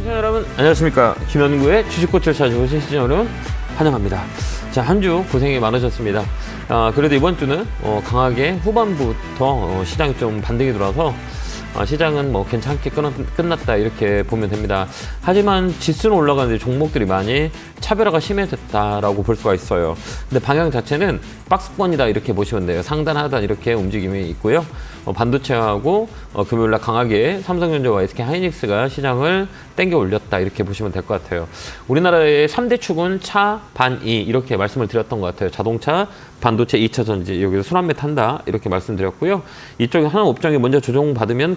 시청자 여러분 안녕하십니까. 김현구의 주식꽃을 찾아오신 시청자 여러분 환영합니다. 자, 한 주 고생이 많으셨습니다. 그래도 이번 주는 강하게 후반부부터 시장이 좀 반등이 들어와서 시장은 뭐 괜찮게 끝났다 이렇게 보면 됩니다. 하지만 지수는 올라가는데 종목들이 많이 차별화가 심해졌다라고 볼 수가 있어요. 근데 방향 자체는 박스권이다 이렇게 보시면 돼요. 상단 하단 이렇게 움직임이 있고요. 반도체하고 금요일날 강하게 삼성전자와 SK하이닉스가 시장을 땡겨 올렸다 이렇게 보시면 될 것 같아요. 우리나라의 3대 축은 차, 반, 이 이렇게 말씀을 드렸던 것 같아요. 자동차, 반도체, 2차 전지, 여기서 순환매 탄다 이렇게 말씀드렸고요. 이쪽에 하나 업종이 먼저 조정받으면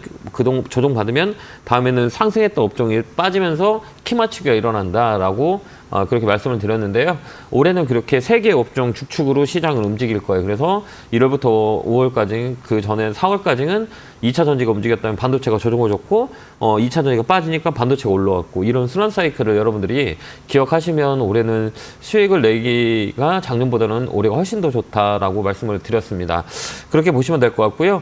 조정받으면 다음에는 상승했던 업종이 빠지면서 키 맞추기가 일어난다라고 그렇게 말씀을 드렸는데요. 올해는 그렇게 세 개의 업종 주축으로 시장을 움직일 거예요. 그래서 1월부터 5월까지, 그 전에 4월까지는 2차 전지가 움직였다면 반도체가 조정을 줬고 2차 전지가 빠지니까 반도체가 올라왔고, 이런 순환 사이클을 여러분들이 기억하시면 올해는 수익을 내기가 작년보다는 올해가 훨씬 더 좋다라고 말씀을 드렸습니다. 그렇게 보시면 될 것 같고요.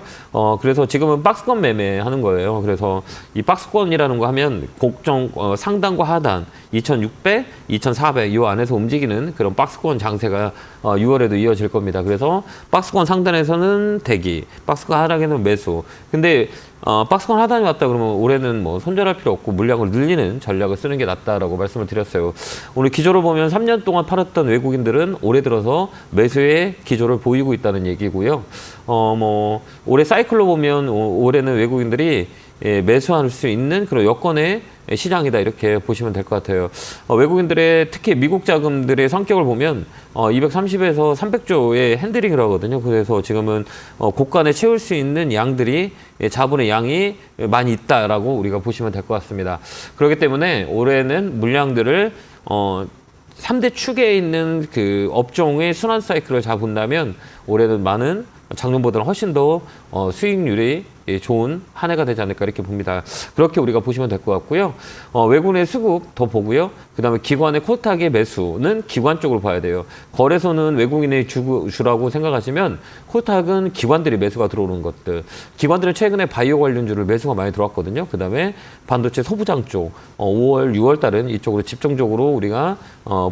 그래서 지금은 박스권 매매하는 거예요. 그래서 이 박스권이라는 거 하면 곡정 상단과 하단 2,600, 2,400 이 안에서 움직이는 그런 박스권 장세가 6월에도 이어질 겁니다. 그래서 박스권 상단에서는 대기, 박스권 하단에는 매수. 근데 박스권 하단이 왔다 그러면 올해는 뭐 손절할 필요 없고 물량을 늘리는 전략을 쓰는 게 낫다라고 말씀을 드렸어요. 오늘 기조를 보면 3년 동안 팔았던 외국인들은 올해 들어서 매수의 기조를 보이고 있다는 얘기고요. 뭐 올해 사이클로 보면 올해는 외국인들이 매수할 수 있는 그런 여건의 시장이다 이렇게 보시면 될 것 같아요. 외국인들의 특히 미국 자금들의 성격을 보면 230에서 300조의 핸들링을 하거든요. 그래서 지금은 고간에 채울 수 있는 양들이, 자본의 양이 많이 있다라고 우리가 보시면 될 것 같습니다. 그렇기 때문에 올해는 물량들을 3대 축에 있는 그 업종의 순환 사이클을 잘 본다면 올해는 많은 작년보다는 훨씬 더 수익률이 좋은 한 해가 되지 않을까 이렇게 봅니다. 그렇게 우리가 보시면 될 것 같고요. 외국인의 수급 더 보고요. 그 다음에 기관의 코스닥의 매수는 기관 쪽으로 봐야 돼요. 거래소는 외국인의 주라고 생각하시면 코스닥은 기관들이 매수가 들어오는 것들. 기관들은 최근에 바이오 관련주를 매수가 많이 들어왔거든요. 그 다음에 반도체 소부장 쪽 5월, 6월 달은 이쪽으로 집중적으로 우리가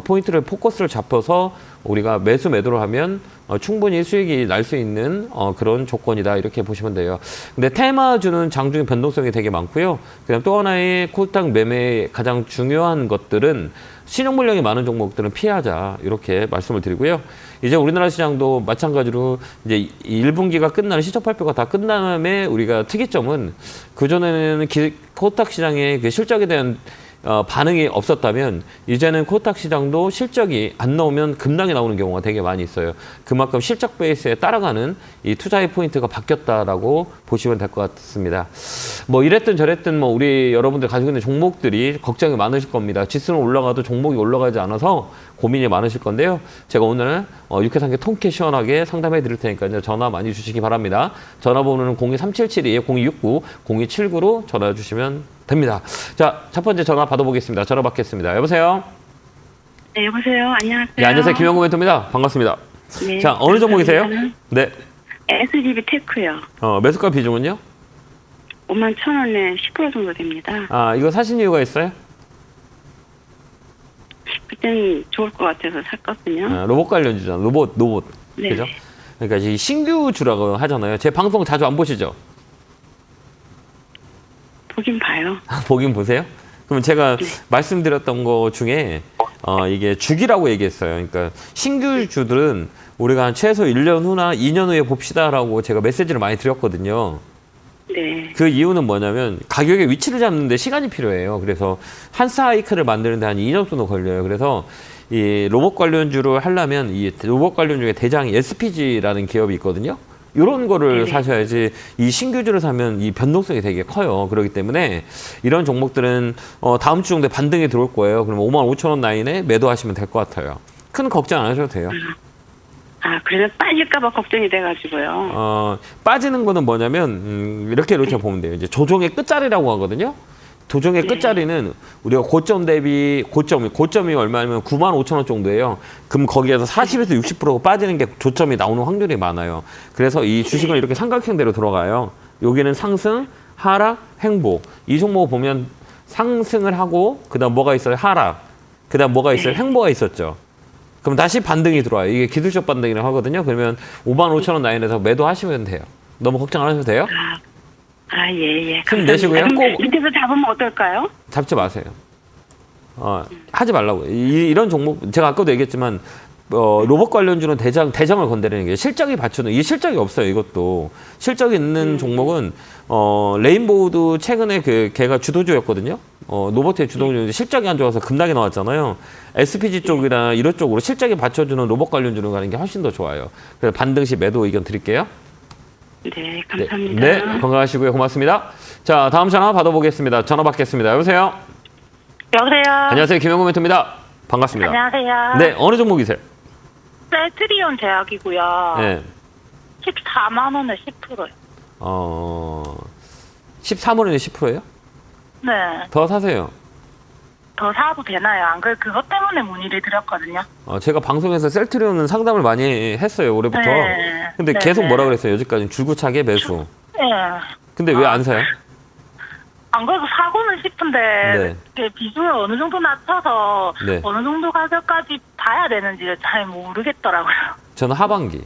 포인트를 포커스를 잡혀서 우리가 매도를 하면 충분히 수익이 날 수 있는 그런 조건이다 이렇게 보시면 돼요. 근데 테마주는 장중에 변동성이 되게 많고요. 그다음 또 하나의 코스닥 매매의 가장 중요한 것들은 신용 물량이 많은 종목들은 피하자 이렇게 말씀을 드리고요. 이제 우리나라 시장도 마찬가지로 이제 1분기가 끝나는 실적 발표가 다 끝난 다음에 우리가 특이점은 그전에는 코스닥 시장의 그 실적에 대한 반응이 없었다면 이제는 코스닥 시장도 실적이 안 나오면 급락이 나오는 경우가 되게 많이 있어요. 그만큼 실적 베이스에 따라가는 이 투자의 포인트가 바뀌었다라고 보시면 될 것 같습니다. 뭐 이랬든 저랬든 뭐 우리 여러분들 가지고 있는 종목들이 걱정이 많으실 겁니다. 지수는 올라가도 종목이 올라가지 않아서 고민이 많으실 건데요. 제가 오늘 유쾌상쾌 통쾌 시원하게 상담해 드릴 테니까요. 전화 많이 주시기 바랍니다. 전화번호는 02377-2 0269 0279로 전화 주시면 됩니다. 자, 첫 번째 전화 받아보겠습니다. 전화 받겠습니다. 여보세요? 네, 여보세요. 안녕하세요. 네, 안녕하세요. 김현구 멘토입니다. 반갑습니다. 네, 자, 어느 종목이세요? 네. SGB 테크요. 매수가 비중은요? 51,000원에 10% 정도 됩니다. 이거 사신 이유가 있어요? 그때는 좋을 것 같아서 샀거든요. 로봇 관련주잖아. 로봇. 네. 그죠? 그러니까 이 신규주라고 하잖아요. 제 방송 자주 안 보시죠? 보긴 봐요. 보긴 보세요? 그러면 제가 말씀드렸던 거 중에 이게 주기라고 얘기했어요. 그러니까 신규주들은 우리가 한 최소 1년 후나 2년 후에 봅시다라고 제가 메시지를 많이 드렸거든요. 네. 그 이유는 뭐냐면 가격의 위치를 잡는데 시간이 필요해요. 그래서 한 사이클을 만드는데 한 2년 정도 걸려요. 그래서 이 로봇 관련주를 하려면 이 로봇 관련주의 대장이 SPG라는 기업이 있거든요. 이런 거를 사셔야지 이 신규주를 사면 이 변동성이 되게 커요. 그렇기 때문에 이런 종목들은 다음 주 정도에 반등이 들어올 거예요. 그러면 55,000원 라인에 매도하시면 될 것 같아요. 큰 걱정 안 하셔도 돼요. 그러면 빠질까봐 걱정이 돼가지고요. 빠지는 거는 뭐냐면 이렇게 보면 돼요. 이제 조정의 끝자리라고 하거든요. 조정의 끝자리는 우리가 고점 대비 고점이 얼마냐면 95,000원 정도예요. 그럼 거기에서 40에서 60%가 빠지는 게 조점이 나오는 확률이 많아요. 그래서 이 주식은 이렇게 삼각형대로 들어가요. 여기는 상승, 하락, 횡보. 이 종목 보면 상승을 하고 그다음 뭐가 있어요? 하락. 그다음 뭐가 있어요? 횡보가 있었죠. 그럼 다시 반등이 들어와요. 이게 기술적 반등이라고 하거든요. 그러면 55,000원 라인에서 매도하시면 돼요. 너무 걱정 안 하셔도 돼요. 예. 힘 내시고요. 꼭 밑에서 잡으면 어떨까요? 잡지 마세요. 하지 말라고. 이런 종목 제가 아까도 얘기했지만 로봇 관련주는 대장을 건드리는 게 실적이 받쳐는 이게 실적이 없어요. 이것도 실적이 있는 종목은 레인보우도 최근에 걔가 주도주였거든요. 로봇의 주도주인데 실적이 안 좋아서 급락이 나왔잖아요. SPG 쪽이나 이런 쪽으로 실적이 받쳐주는 로봇 관련주로 가는 게 훨씬 더 좋아요. 그래서 반등 시 매도 의견 드릴게요. 네, 감사합니다. 네, 건강하시고요. 고맙습니다. 자, 다음 전화 받아보겠습니다. 전화 받겠습니다. 여보세요. 여보세요. 안녕하세요. 김영구 멘토입니다. 반갑습니다. 안녕하세요. 네, 어느 종목이세요? 셀트리온 제약이고요. 네. 14만 원에 10%요. 13만 원에 10%예요? 네. 더 사세요. 더 사도 되나요? 안 그래 그것 때문에 문의를 드렸거든요. 제가 방송에서 셀트리온은 상담을 많이 했어요. 올해부터. 네. 근데 네, 계속 네. 뭐라 그랬어요? 여지까지 줄구차게 매수. 네. 근데 왜 안 사요? 안 그래도 사고는 싶은데 네. 그 비중을 어느 정도 낮춰서 네. 어느 정도 가격까지 봐야 되는지를 잘 모르겠더라고요. 저는 하반기.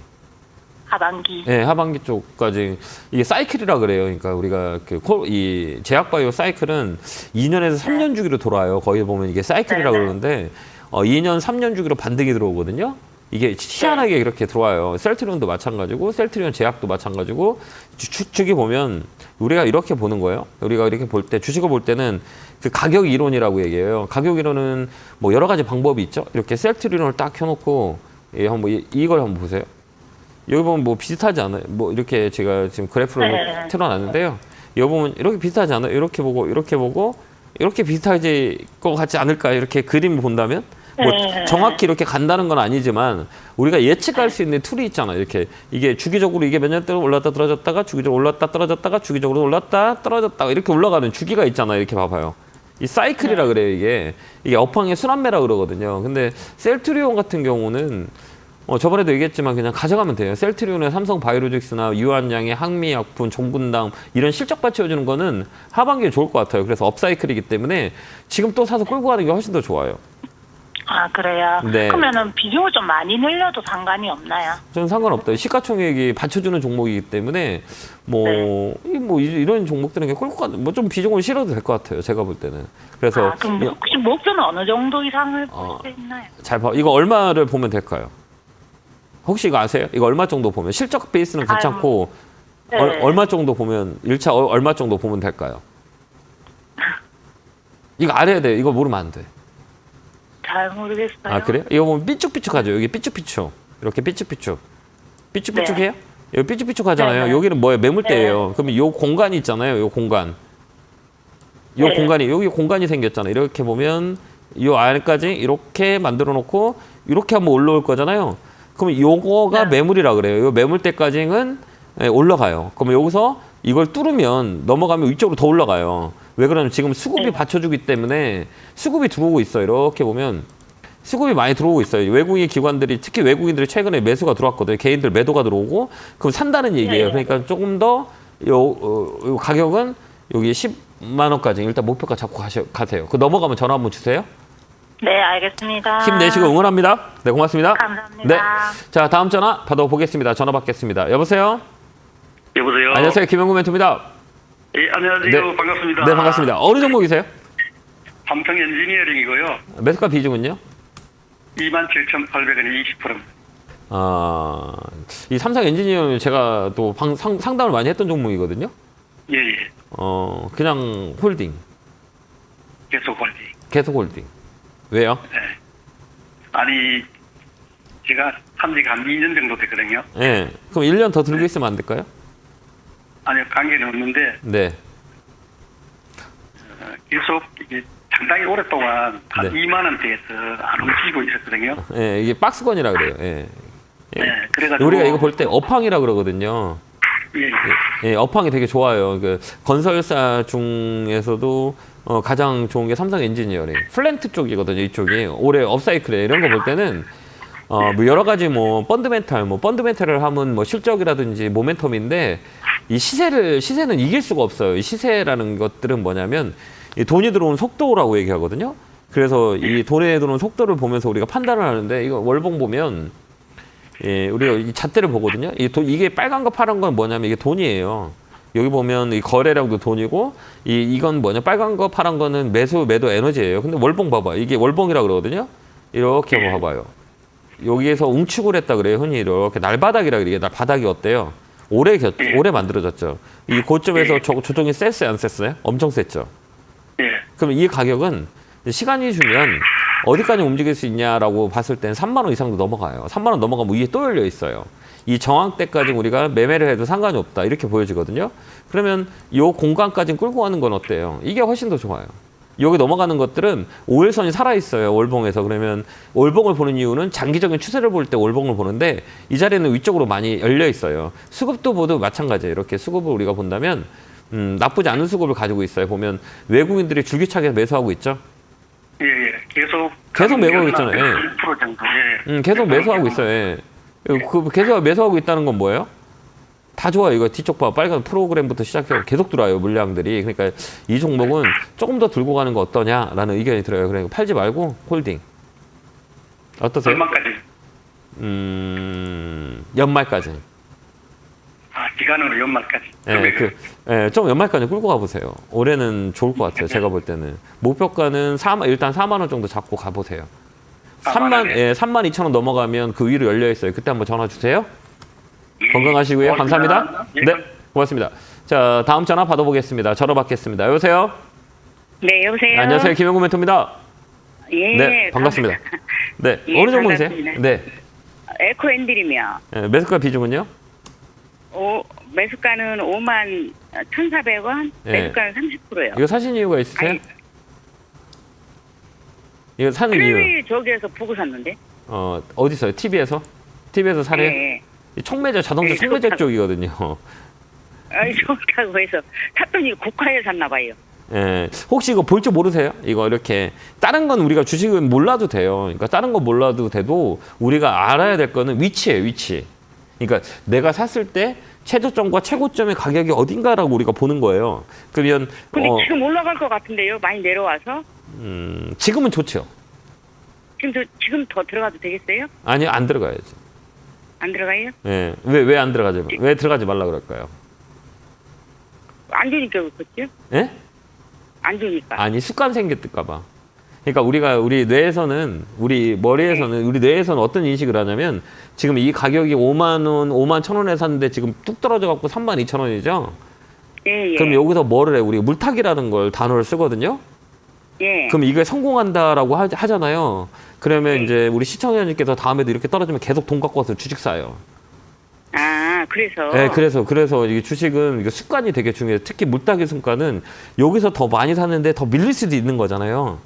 하반기. 네, 하반기 쪽까지 이게 사이클이라 그래요. 그러니까 우리가 이 제약바이오 사이클은 2년에서 3년 주기로 돌아요. 거기 보면 이게 사이클이라 네, 네. 그러는데 2년, 3년 주기로 반등이 들어오거든요. 이게 희한하게 이렇게 들어와요. 셀트리온도 마찬가지고 셀트리온 제약도 마찬가지고 추측이 보면 우리가 이렇게 보는 거예요. 우리가 이렇게 볼 때 주식을 볼 때는 그 가격 이론이라고 얘기해요. 가격 이론은 뭐 여러 가지 방법이 있죠. 이렇게 셀트리온을 딱 켜놓고 한번 이걸 한번 보세요. 여기 보면 뭐 비슷하지 않아요? 뭐 이렇게 제가 지금 그래프를 네. 틀어놨는데요. 여기 보면 이렇게 비슷하지 않아요? 이렇게 보고 이렇게 비슷하지 것 같지 않을까? 이렇게 그림을 본다면 뭐 네. 정확히 이렇게 간다는 건 아니지만 우리가 예측할 수 있는 툴이 있잖아요. 이렇게 이게 주기적으로 이게 몇 년 동안 올랐다 떨어졌다가 주기적으로 올랐다 떨어졌다가 주기적으로 올랐다 떨어졌다가 이렇게 올라가는 주기가 있잖아요. 이렇게 봐봐요. 이 사이클이라 그래요. 이게 업황의 순환매라 그러거든요. 근데 셀트리온 같은 경우는 저번에도 얘기했지만 그냥 가져가면 돼요. 셀트리온의 삼성 바이오로직스나 유한양의 항미약품, 종분당 이런 실적 받쳐주는 거는 하반기에 좋을 것 같아요. 그래서 업사이클이기 때문에 지금 또 사서 끌고 가는 게 훨씬 더 좋아요. 아 그래요? 네. 그러면은 비중을 좀 많이 늘려도 상관이 없나요? 저는 상관없어요. 시가총액이 받쳐주는 종목이기 때문에 이런 종목들은 그냥 끌고 가는 좀 비중을 실어도 될 것 같아요. 제가 볼 때는. 그래서 그럼 혹시 목표는 어느 정도 이상을 볼 수 있나요? 잘 봐. 이거 얼마를 보면 될까요? 혹시 이거 아세요? 이거 얼마 정도 보면 실적 베이스는 괜찮고 네. 얼마 정도 보면 1차 얼마 정도 보면 될까요? 이거 알아야 돼요. 이거 모르면 안 돼. 잘 모르겠어요. 아 그래요? 이거 보면 삐쭉삐쭉하죠. 여기 삐쭉삐쭉. 이렇게 삐쭉삐쭉. 삐쭉삐쭉해요? 여기 삐쭉삐쭉하잖아요. 네. 여기는 뭐예요? 매물대예요. 그러면 요 공간이 있잖아요. 요 공간. 요 네. 공간이 여기 공간이 생겼잖아요. 이렇게 보면 요 안까지 이렇게 만들어 놓고 이렇게 한번 올라올 거잖아요. 그러면 요거가 네. 매물이라 그래요. 요 매물대까지는 올라가요. 그러면 여기서 이걸 뚫으면 넘어가면 위쪽으로 더 올라가요. 왜 그러냐면 지금 수급이 네. 받쳐주기 때문에 수급이 들어오고 있어요. 이렇게 보면 수급이 많이 들어오고 있어요. 외국인 기관들이 특히 외국인들이 최근에 매수가 들어왔거든요. 개인들 매도가 들어오고 그럼 산다는 얘기예요. 네. 그러니까 조금 더 요 가격은 여기 10만 원까지 일단 목표가 잡고 가세요. 그 넘어가면 전화 한번 주세요. 네, 알겠습니다. 힘내시고 응원합니다. 네, 고맙습니다. 감사합니다. 네. 자, 다음 전화 받아보겠습니다. 전화 받겠습니다. 여보세요? 여보세요. 안녕하세요. 김영구 멘토입니다. 예, 안녕하세요. 네. 반갑습니다. 네, 반갑습니다. 어느 종목이세요? 삼성 엔지니어링이고요. 매수가 비중은요? 27,800원에 20%. 이 삼성 엔지니어는 제가 또 상담을 많이 했던 종목이거든요. 예, 예. 그냥 홀딩. 계속 홀딩. 왜요? 예. 아니, 제가 산 지가 한 2년 정도 됐거든요. 예. 그럼 1년 더 들고 있으면 안 될까요? 아니요, 관계는 없는데, 네. 계속 이게 상당히 오랫동안 한 네. 2만 원대에서 안 움직이고 있었거든요. 예, 이게 박스권이라 그래요. 예. 네, 그래가지고. 우리가 이거 볼 때 업황이라 그러거든요. 예, 예. 예, 업황이 되게 좋아요. 그 건설사 중에서도 가장 좋은 게 삼성 엔지니어링. 플랜트 쪽이거든요, 이쪽이. 올해 업사이클에 이런 거 볼 때는 뭐 여러 가지 펀드멘탈을 하면 뭐 실적이라든지 모멘텀인데 이 시세는 이길 수가 없어요. 이 시세라는 것들은 뭐냐면 이 돈이 들어오는 속도라고 얘기하거든요. 그래서 이 돈에 들어오는 속도를 보면서 우리가 판단을 하는데 이거 월봉 보면 예, 우리가 이 잣대를 보거든요. 이게 빨간 거 파란 건 뭐냐면 이게 돈이에요. 여기 보면 이 거래량도 돈이고 이건 뭐냐 빨간 거 파란 거는 매수 매도 에너지예요. 근데 월봉 봐봐. 이게 월봉이라 그러거든요. 이렇게 한번 봐봐요. 여기에서 웅축을 했다 그래요. 흔히 이렇게 날바닥이라 그래요. 날바닥이 어때요? 오래 만들어졌죠. 이 고점에서 조정이 셌어요, 안 셌어요? 엄청 셌죠. 예. 그럼 이 가격은 시간이 주면 어디까지 움직일 수 있냐라고 봤을 땐 3만 원 이상도 넘어가요. 3만 원 넘어가면 위에 또 열려 있어요. 이 저항대까지 우리가 매매를 해도 상관이 없다. 이렇게 보여지거든요. 그러면 이 공간까지 끌고 가는 건 어때요? 이게 훨씬 더 좋아요. 여기 넘어가는 것들은 5일선이 살아있어요. 월봉에서. 그러면 월봉을 보는 이유는 장기적인 추세를 볼 때 월봉을 보는데 이 자리는 위쪽으로 많이 열려 있어요. 수급도 모두 마찬가지예요. 이렇게 수급을 우리가 본다면 나쁘지 않은 수급을 가지고 있어요. 보면 외국인들이 줄기차게 매수하고 있죠. 예, 예. 계속 매수하고 있잖아요. 예. 1% 정도. 예. 계속 매수하고 있어요. 예. 계속 매수하고 있다는 건 뭐예요? 다 좋아요. 이거 뒤쪽 봐. 빨간 프로그램부터 시작해서 계속 들어와요. 물량들이. 그러니까 이 종목은 조금 더 들고 가는 거 어떠냐라는 의견이 들어요. 그러니까 팔지 말고 홀딩. 어떠세요? 얼마까지? 연말까지. 기간으로 연말까지. 좀 연말까지 끌고 가보세요. 올해는 좋을 것 같아요. 제가 볼 때는. 목표가는 일단 4만 원 정도 잡고 가보세요. 3만 2천 원 넘어가면 그 위로 열려 있어요. 그때 한번 전화 주세요. 건강하시고요. 감사합니다. 예. 네, 고맙습니다. 자, 다음 전화 받아보겠습니다. 전화 받겠습니다. 여보세요? 네, 여보세요. 안녕하세요. 김영구 멘토입니다. 예. 네, 반갑습니다. 네, 예, 어느 종목이세요? 반갑습니다. 네. 에코엔딜이며 매수가 비중은요? 매수가는 5만 1,400원, 예. 매수가는 30%요. 이거 사신 이유가 있으세요? 아니, 이거 사는 이유. TV 저기에서 보고 샀는데. 어디서요? TV에서? TV에서 사래요? 예. 이 자동차 촉매제 좋다고. 쪽이거든요. 좋다고 해서 샀더니 고가에 샀나 봐요. 예. 혹시 이거 볼 줄 모르세요? 이거 이렇게 다른 건 우리가 주식은 몰라도 돼요. 그러니까 다른 건 몰라도 돼도 우리가 알아야 될 거는 위치예요, 위치. 그러니까 내가 샀을 때 최저점과 최고점의 가격이 어딘가라고 우리가 보는 거예요. 그러면 근데 지금 올라갈 것 같은데요. 많이 내려와서. 지금은 좋죠. 지금 더 들어가도 되겠어요? 아니요, 안 들어가야죠. 안 들어가요? 예. 왜 안 들어가죠? 왜 들어가지 말라 그럴까요? 안 좋으니까 그렇겠죠? 예? 안 좋으니까. 아니, 습관 생겼을까 봐. 그러니까 우리 뇌에서는 우리 뇌에서는 어떤 인식을 하냐면 지금 이 가격이 5만 원, 5만 1천 원에 샀는데 지금 뚝 떨어져 갖고 3만 2천 원이죠. 예. 그럼 여기서 뭐를 해? 우리 물타기라는 걸 단어를 쓰거든요. 예. 그럼 이게 성공한다라고 하잖아요. 그러면 이제 우리 시청자님께서 다음에도 이렇게 떨어지면 계속 돈 갖고 와서 주식 사요. 그래서. 네, 그래서 이게 주식은 이게 습관이 되게 중요해요. 특히 물타기 습관은 여기서 더 많이 샀는데 더 밀릴 수도 있는 거잖아요.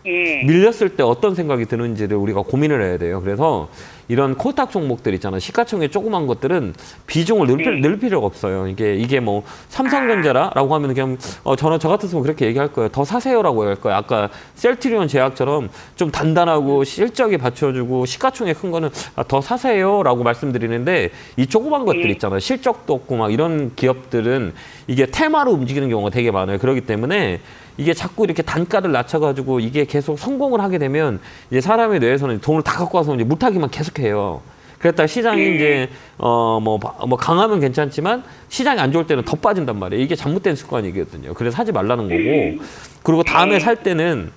예. 밀렸을 때 어떤 생각이 드는지를 우리가 고민을 해야 돼요. 그래서 이런 코스닥 종목들 있잖아요. 시가총액 조그만 것들은 비중을 늘 필요가 없어요. 이게 뭐 삼성전자라고 하면 그냥 저 같았으면 그렇게 얘기할 거예요. 더 사세요라고 할 거예요. 아까 셀트리온 제약처럼 좀 단단하고 실적이 받쳐주고 시가총액 큰 거는 더 사세요라고 말씀드리는데 이 조그만 것들 있잖아요. 실적도 없고 막 이런 기업들은 이게 테마로 움직이는 경우가 되게 많아요. 그렇기 때문에 이게 자꾸 이렇게 단가를 낮춰가지고 이게 계속 성공을 하게 되면 이제 사람의 뇌에서는 돈을 다 갖고 와서 이제 물타기만 계속해요. 그랬다가 시장이 이제 뭐 강하면 괜찮지만 시장이 안 좋을 때는 더 빠진단 말이에요. 이게 잘못된 습관이거든요. 그래서 하지 말라는 거고. 그리고 다음에 살 때는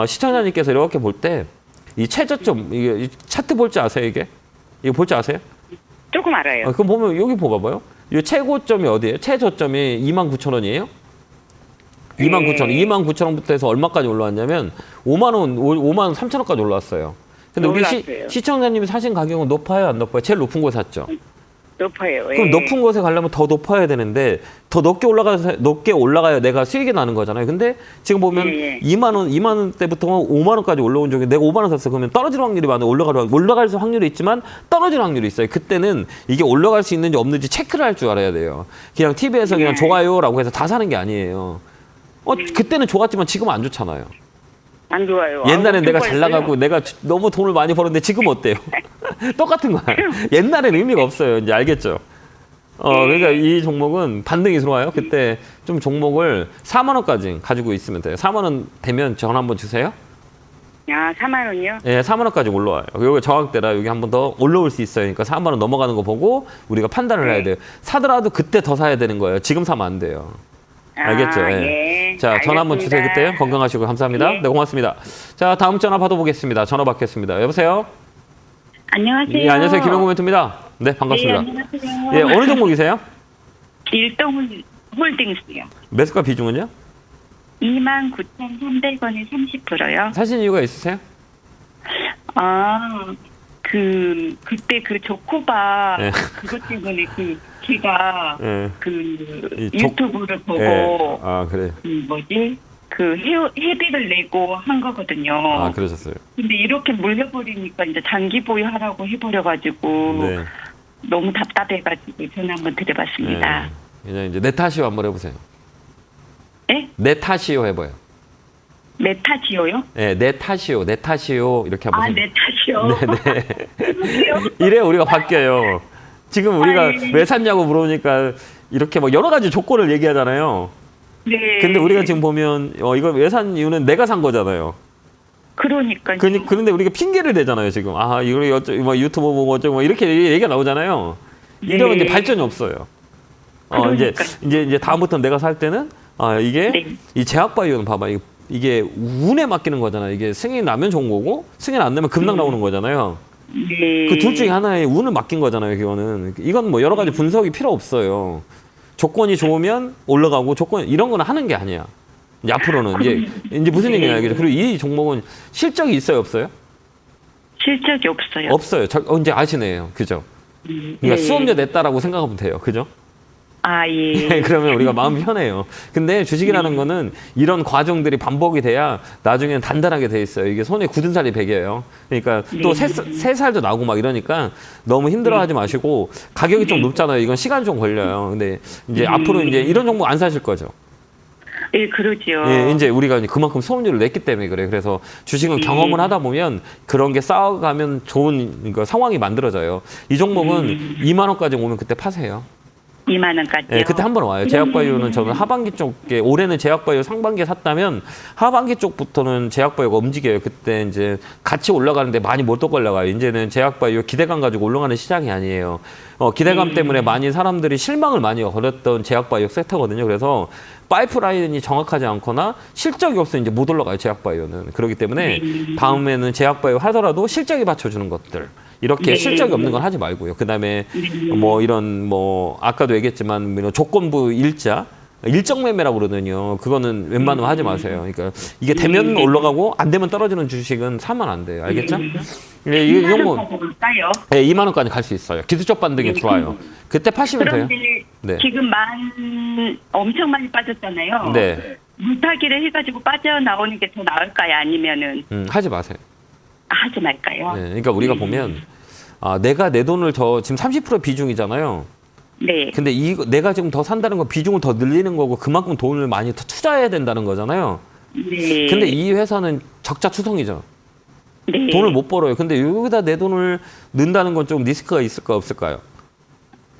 시청자님께서 이렇게 볼 때 이 최저점 이게 차트 볼 줄 아세요 이게? 이거 볼 줄 아세요? 조금 알아요. 그럼 보면 여기 봐봐요. 이 최고점이 어디예요? 최저점이 29,000원이에요. 29,000원부터 해서 얼마까지 올라왔냐면 5만 3천원까지 올라왔어요. 근데 우리 시청자님이 사신 가격은 높아요, 안 높아요? 제일 높은 곳에 샀죠. 높아요. 그럼 높은 곳에 가려면 더 높아야 되는데 더 높게 올라가야 내가 수익이 나는 거잖아요. 근데 지금 보면 2만 원대부터 5만 원까지 올라온 적에 내가 5만 원 샀어. 그러면 떨어질 확률이 많아요. 올라갈 확률이 있지만 떨어질 확률이 있어요. 그때는 이게 올라갈 수 있는지 없는지 체크를 할 줄 알아야 돼요. 그냥 TV에서 그냥 좋아요라고 해서 다 사는 게 아니에요. 그때는 좋았지만 지금은 안 좋잖아요. 안 좋아요. 옛날엔 내가 잘 나가고 내가 너무 돈을 많이 벌었는데 지금 어때요? 똑같은 거야. 옛날엔 의미가 없어요. 이제 알겠죠? 그러니까 이 종목은 반등이 들어와요. 그때 좀 종목을 4만 원까지 가지고 있으면 돼요. 4만 원 되면 전화 한번 주세요. 야, 4만 원이요? 예, 4만 원까지 올라와요. 여기 저항대라 여기 한 번 더 올라올 수 있어요. 그러니까 4만 원 넘어가는 거 보고 우리가 판단을 해야 돼요. 사더라도 그때 더 사야 되는 거예요. 지금 사면 안 돼요. 알겠죠? 아, 예. 예. 자, 전화 한번 주세요. 알겠습니다. 그때 건강하시고 감사합니다. 예. 네, 고맙습니다. 자, 다음 전화 받아보겠습니다. 전화 받겠습니다. 여보세요? 안녕하세요. 예, 안녕하세요. 김영구 멘토입니다. 네, 반갑습니다. 네, 안녕하세요. 예, 어느 종목이세요? 일동 홀딩스요. 매수가 비중은요? 29,300원에 30%요. 사신 이유가 있으세요? 아, 그때 그 조코바 예. 그것 때문에 제가 예. 그 이 조- 유튜브를 보고 예. 아, 그래. 회비를 내고 한 거거든요. 아, 그러셨어요. 근데 이렇게 물려버리니까 이제 장기 보유하라고 해버려가지고 네. 너무 답답해가지고 전화 한번 드려봤습니다. 그냥 이제 내 탓이요 한번 해보세요. 예? 내 탓이요 해봐요. 메타지오요? 네, 내 탓이요, 내 탓이요 이렇게 한번. 아, 해보세요. 내 탓이요? 네. 이래 우리가 바뀌어요. 지금 우리가 아이. 왜 샀냐고 물어보니까 이렇게 막 여러 가지 조건을 얘기하잖아요. 네. 근데 우리가 지금 보면 이거 왜 산 이유는 내가 산 거잖아요. 그러니까요. 그런데 우리가 핑계를 대잖아요 지금. 아 이거 뭐 유튜브 보고 어쩌고 뭐 이렇게 얘기가 나오잖아요. 이러면 네. 이제 발전이 없어요. 그러니까요. 이제 다음부터 내가 살 때는 이게 네. 이 제약바이오는 봐봐 이게 운에 맡기는 거잖아요. 이게 승인 나면 좋은 거고 승인 안 나면 급락 나오는 거잖아요. 네. 그 둘 중에 하나에 운을 맡긴 거잖아요. 이건 뭐 여러 가지 분석이 필요 없어요. 조건이 좋으면 올라가고 이런 거는 하는 게 아니야. 이제 앞으로는 이제 무슨 얘기냐 이게. 그리고 이 종목은 실적이 있어요, 없어요? 실적이 없어요. 없어요. 이제 아시네요. 그죠? 그러니까 네. 수업료 냈다라고 생각하면 돼요. 그죠? 아, 예. 그러면 우리가 마음이 편해요. 근데 주식이라는 거는 이런 과정들이 반복이 돼야 나중에는 단단하게 돼 있어요. 이게 손에 굳은 살이 배겨요. 그러니까 또 새 살도 나고 막 이러니까 너무 힘들어하지 마시고 가격이 좀 높잖아요. 이건 시간 좀 걸려요. 근데 이제 앞으로 이제 이런 종목 안 사실 거죠. 예, 그러죠. 예, 이제 우리가 이제 그만큼 수업료를 냈기 때문에 그래. 그래서 주식은 경험을 하다 보면 그런 게 쌓아가면 좋은 상황이 만들어져요. 이 종목은 2만 원까지 오면 그때 파세요. 2만 원까지요. 예, 그때 한 번 와요. 제약바이오는 저는 하반기 쪽에 올해는 제약바이오 상반기에 샀다면 하반기 쪽부터는 제약바이오가 움직여요. 그때 이제 같이 올라가는데 많이 못 올라가요. 이제는 제약바이오 기대감 가지고 올라가는 시장이 아니에요. 기대감 때문에 많이 사람들이 실망을 많이 걸었던 제약바이오 섹터거든요. 그래서 파이프라인이 정확하지 않거나 실적이 없으면 이제 못 올라가요. 제약바이오는. 그렇기 때문에 다음에는 제약바이오 하더라도 실적이 받쳐주는 것들. 이렇게 실적이 없는 건 하지 말고요. 그다음에 뭐 이런 뭐 아까도 얘기했지만 이런 조건부 일정 매매라고 그러거든요. 그거는 웬만하면 하지 마세요. 그러니까 이게 되면 올라가고 안 되면 떨어지는 주식은 사면 안 돼요. 알겠죠? 예, 이 종목 볼까요? 2만 원까지 갈 수 있어요. 기술적 반등이 들어와요. 그때 파시면 돼요. 그런데 네. 지금 엄청 많이 빠졌잖아요. 네. 물타기를 해가지고 빠져나오는 게 더 나을까요? 아니면은 하지 마세요. 하지 말까요? 네, 그러니까 우리가 보면 내가 내 돈을 지금 30% 비중이잖아요. 네. 근데 내가 지금 더 산다는 건 비중을 더 늘리는 거고 그만큼 돈을 많이 더 투자해야 된다는 거잖아요. 네. 근데 이 회사는 적자 추성이죠. 네. 돈을 못 벌어요. 근데 여기다 내 돈을 넣는다는 건 좀 리스크가 있을까 없을까요?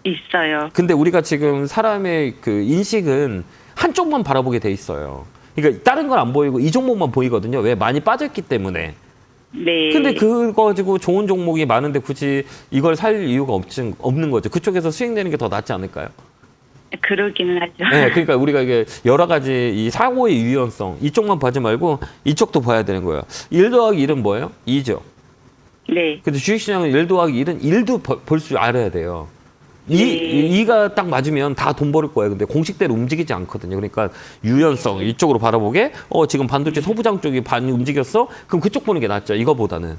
있어요. 근데 우리가 지금 사람의 그 인식은 한쪽만 바라보게 돼 있어요. 그러니까 다른 건 안 보이고 이 종목만 보이거든요. 왜? 많이 빠졌기 때문에. 네. 근데 그거 가지고 좋은 종목이 많은데 굳이 이걸 살 이유가 없는 거죠. 그쪽에서 수익 내는 게 더 낫지 않을까요? 그러기는 하죠. 네, 그러니까 우리가 이게 여러 가지 이 사고의 유연성 이쪽만 보지 말고 이쪽도 봐야 되는 거예요. 1 더하기 1은 뭐예요? 2죠. 네. 근데 주식시장은 1 더하기 1은 1도 볼 줄 알아야 돼요. 네. 2가 딱 맞으면 다 돈 벌을 거예요. 근데 공식대로 움직이지 않거든요. 그러니까 유연성 이쪽으로 바라보게 지금 반도체 소부장 쪽이 반이 움직였어? 그럼 그쪽 보는 게 낫죠. 이거보다는.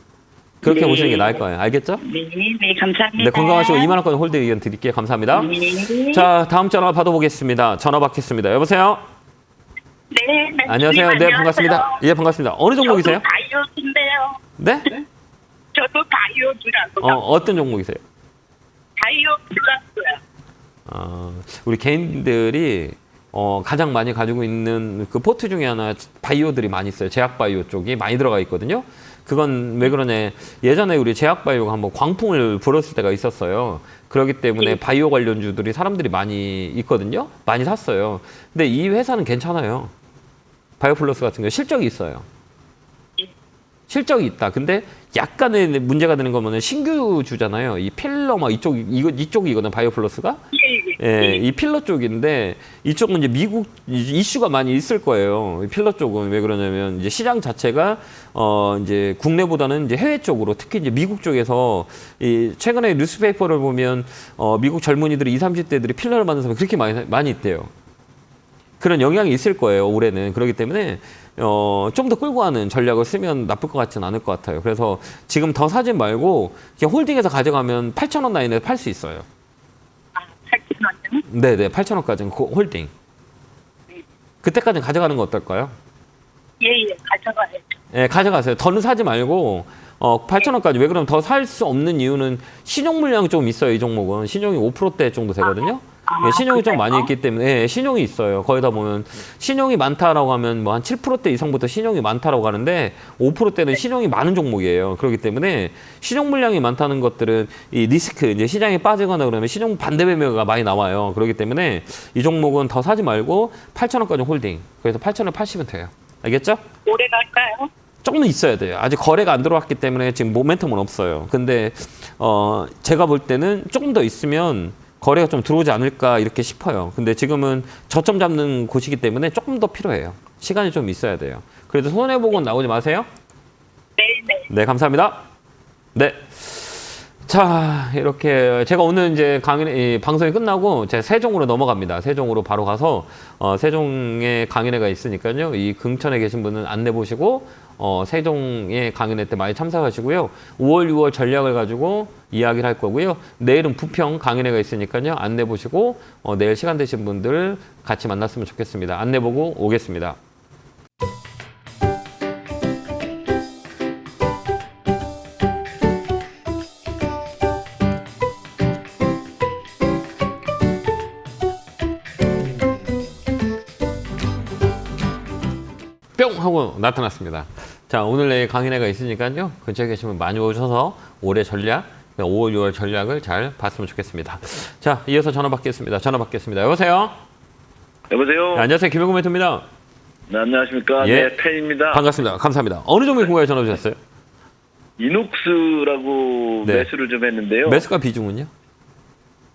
그렇게 네. 보시는 게 나을 거예요. 알겠죠? 네, 네, 감사합니다. 네, 건강하시고 2만 원까지 홀드 의견 드릴게요. 감사합니다. 네. 자, 다음 전화 받아보겠습니다. 전화 받겠습니다. 여보세요? 네, 안녕하세요. 네, 반갑습니다. 예, 반갑습니다. 어느 종목이세요? 저도 바이오인데요. 네? 저도 바이오주라고. 어떤 종목이세요? 바이오 플러스요. 우리 개인들이 가장 많이 가지고 있는 그 포트 중에 하나 바이오들이 많이 있어요. 제약바이오 쪽이 많이 들어가 있거든요. 그건 왜 그러냐. 예전에 우리 제약바이오가 한번 광풍을 불었을 때가 있었어요. 그렇기 때문에 바이오 관련주들이 사람들이 많이 있거든요. 많이 샀어요. 근데 이 회사는 괜찮아요. 바이오플러스 같은 경우 실적이 있어요. 실적이 있다. 근데 약간의 문제가 되는 거는 신규주잖아요. 이 필러 막 이쪽이거든 바이오플러스가. 예, 이 필러 쪽인데 이쪽은 이제 미국 이슈가 많이 있을 거예요. 이 필러 쪽은 왜 그러냐면 이제 시장 자체가 이제 국내보다는 이제 해외 쪽으로 특히 이제 미국 쪽에서 이 최근에 뉴스페이퍼를 보면 미국 젊은이들이 20, 30대들이 필러를 맞는 사람이 그렇게 많이 있대요. 그런 영향이 있을 거예요, 올해는. 그렇기 때문에 좀 더 끌고 가는 전략을 쓰면 나쁠 것 같지는 않을 것 같아요. 그래서 지금 더 사지 말고 그냥 홀딩해서 가져가면 8,000원 라인에 팔 수 있어요. 8,000원이요? 네네, 8,000원까지는 홀딩. 그때까지는 가져가는 거 어떨까요? 예, 가져가야죠. 네, 가져가세요. 더는 사지 말고 8,000원까지. 왜 그러면 더 살 수 없는 이유는 신용 물량이 좀 있어요. 이 종목은 신용이 5%대 정도 되거든요. 예, 신용이 좀 많이 있기 때문에 예, 신용이 있어요. 거기다 보면 신용이 많다라고 하면 뭐 한 7%대 이상부터 신용이 많다라고 하는데 5%대는 신용이 많은 종목이에요. 그렇기 때문에 신용 물량이 많다는 것들은 이 리스크 이제 시장에 빠지거나 그러면 신용 반대 매매가 많이 나와요. 그렇기 때문에 이 종목은 더 사지 말고 8,000원까지 홀딩. 그래서 8,000원 파시면 돼요. 알겠죠? 오래 갈까요? 조금 있어야 돼요. 아직 거래가 안 들어왔기 때문에 지금 모멘텀은 없어요. 근데 제가 볼 때는 조금 더 있으면 거래가 좀 들어오지 않을까 이렇게 싶어요. 근데 지금은 저점 잡는 곳이기 때문에 조금 더 필요해요. 시간이 좀 있어야 돼요. 그래도 손해보고는 나오지 마세요. 네네. 네, 감사합니다. 네. 자, 이렇게 제가 오늘 이제 이 방송이 끝나고 제가 세종으로 넘어갑니다. 세종으로 바로 가서 세종에 강연회가 있으니까요. 이 긍천에 계신 분은 안내 보시고 세종에 강연회 때 많이 참석하시고요. 5월, 6월 전략을 가지고 이야기를 할 거고요. 내일은 부평 강연회가 있으니까요. 안내 보시고 내일 시간 되신 분들 같이 만났으면 좋겠습니다. 안내 보고 오겠습니다. 뿅 하고 나타났습니다. 자, 오늘 내일 강연회가 있으니까요. 근처에 계시면 많이 오셔서 올해 전략, 5월, 6월 전략을 잘 봤으면 좋겠습니다. 자, 이어서 전화 받겠습니다. 여보세요? 여보세요? 네, 안녕하세요. 김영구 멘토입니다. 네, 안녕하십니까? 예. 네, 팬입니다. 반갑습니다. 감사합니다. 어느 종목 공부에 전화 주셨어요? 이녹스라고 네. 매수를 좀 했는데요. 매수가 비중은요?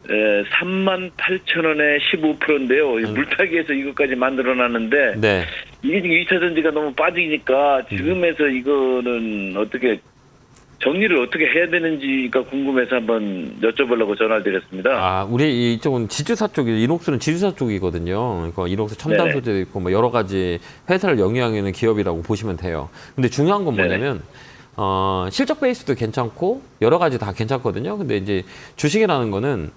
38,000원에 15%인데요. 물타기에서 이것까지 만들어놨는데 네. 이게 지금 2차 전지가 너무 빠지니까 지금에서 이거는 어떻게 정리를 어떻게 해야 되는지가 궁금해서 한번 여쭤보려고 전화를 드렸습니다. 아, 우리 이쪽은 지주사 쪽이, 이녹스는 지주사 쪽이거든요. 그러니까 이녹스 첨단 소재도 있고 뭐 여러 가지 회사를 영위하는 기업이라고 보시면 돼요. 근데 중요한 건 뭐냐면 실적 베이스도 괜찮고 여러 가지 다 괜찮거든요. 근데 이제 주식이라는 거는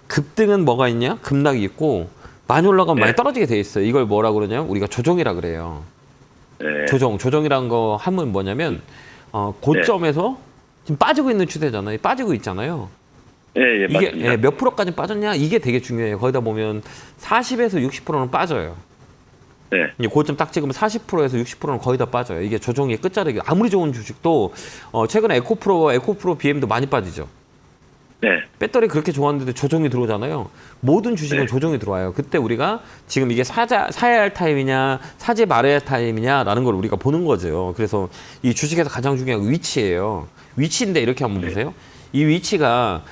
급등은 뭐가 있냐? 급락이 있고 많이 올라가면 많이 떨어지게 돼 있어요. 이걸 뭐라 그러냐면 우리가 조정이라 그래요. 네. 조정이라는 거 하면 뭐냐면 고점에서 지금 빠지고 있는 추세잖아요. 빠지고 있잖아요. 예, 이게 맞습니다. 몇 프로까지 빠졌냐? 이게 되게 중요해요. 거기다 보면 40에서 60%는 빠져요. 네. 이제 고점 딱 찍으면 40%에서 60%는 거의 다 빠져요. 이게 조정의 끝자락이 아무리 좋은 주식도 최근에 에코프로 BM도 많이 빠지죠. 네. 배터리 그렇게 좋았는데 조정이 들어오잖아요. 모든 주식은 네. 조정이 들어와요. 그때 우리가 지금 이게 사야 할 타임이냐, 사지 말아야 할 타임이냐라는 걸 우리가 보는 거죠. 그래서 이 주식에서 가장 중요한 건 위치예요. 위치인데 이렇게 한번 보세요. 이 위치가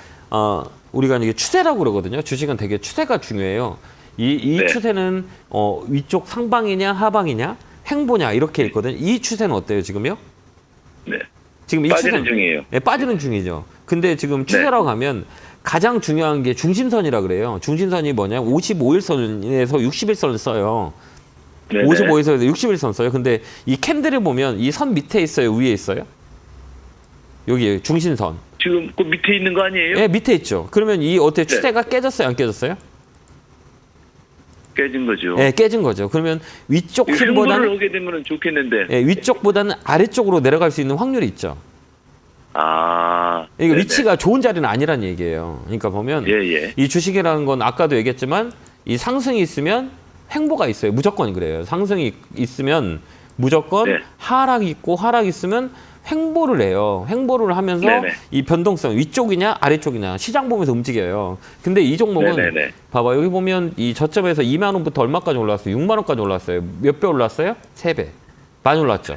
우리가 이게 추세라고 그러거든요. 주식은 되게 추세가 중요해요. 이 네. 추세는 위쪽 상방이냐, 하방이냐, 횡보냐 이렇게 있거든요. 이 추세는 어때요, 지금요? 네. 지금 이 빠지는 추세는 중이에요. 네, 빠지는 중이죠. 근데 지금 추세라고 하면 가장 중요한 게 중심선이라 그래요. 중심선이 뭐냐? 55일선에서 60일선을 써요. 네네. 55일선에서 60일선 써요. 근데 이 캔들을 보면 이 선 밑에 있어요? 위에 있어요? 여기 중심선. 지금 그 밑에 있는 거 아니에요? 네, 밑에 있죠. 그러면 이 어때? 추세가 깨졌어요? 안 깨졌어요? 깨진 거죠. 네, 깨진 거죠. 그러면 위쪽 횡보를 힘보다는 하게 되면 좋겠는데. 네, 위쪽보다는 아래쪽으로 내려갈 수 있는 확률이 있죠. 이게 네네. 위치가 좋은 자리는 아니란 얘기예요. 그러니까 보면 예. 이 주식이라는 건 아까도 얘기했지만 이 상승이 있으면 횡보가 있어요. 무조건 그래요. 상승이 있으면 무조건 네. 하락이 있고 하락이 있으면 횡보를 해요. 횡보를 하면서 네네. 이 변동성 위쪽이냐 아래쪽이냐 시장 보면서 움직여요. 근데 이 종목은 네네네. 봐봐 여기 보면 이 저점에서 2만 원부터 얼마까지 올랐어요? 6만 원까지 올랐어요. 몇 배 올랐어요? 3배. 많이 올랐죠.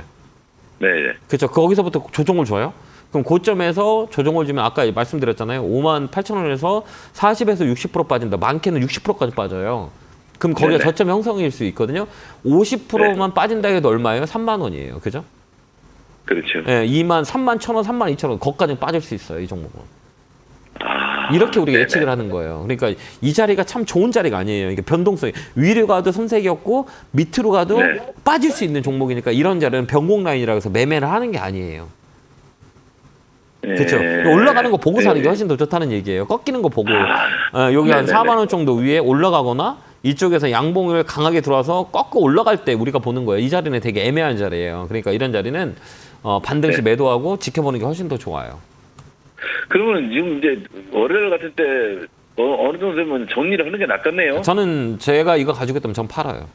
네. 그렇죠. 거기서부터 조정을 줘요. 그럼 고점에서 조정을 주면 아까 말씀드렸잖아요. 5만 8천 원에서 40에서 60% 빠진다. 많게는 60%까지 빠져요. 그럼 거기가 네네. 저점 형성일 수 있거든요. 50%만 빠진다 해도 얼마예요? 3만 원이에요. 그죠? 그렇죠. 예, 2만, 3만 1천 원, 3만 2천 원, 거기까지 빠질 수 있어요. 이 종목은. 이렇게 우리가 네네. 예측을 하는 거예요. 그러니까 이 자리가 참 좋은 자리가 아니에요. 이게 변동성이 위로 가도 손색이 없고 밑으로 가도 네. 빠질 수 있는 종목이니까 이런 자리는 변곡 라인이라고 해서 매매를 하는 게 아니에요. 그렇죠. 올라가는 거 보고 사는 게 훨씬 더 좋다는 얘기예요. 꺾이는 거 보고 여기 한 네네네. 4만 원 정도 위에 올라가거나 이쪽에서 양봉을 강하게 들어와서 꺾고 올라갈 때 우리가 보는 거예요. 이 자리는 되게 애매한 자리예요. 그러니까 이런 자리는 반등시 네. 매도하고 지켜보는 게 훨씬 더 좋아요. 그러면 지금 이제 월요일 같을 때 어느 정도 되면 정리를 하는 게 낫겠네요. 저는 제가 이거 가지고 있다면 전 팔아요.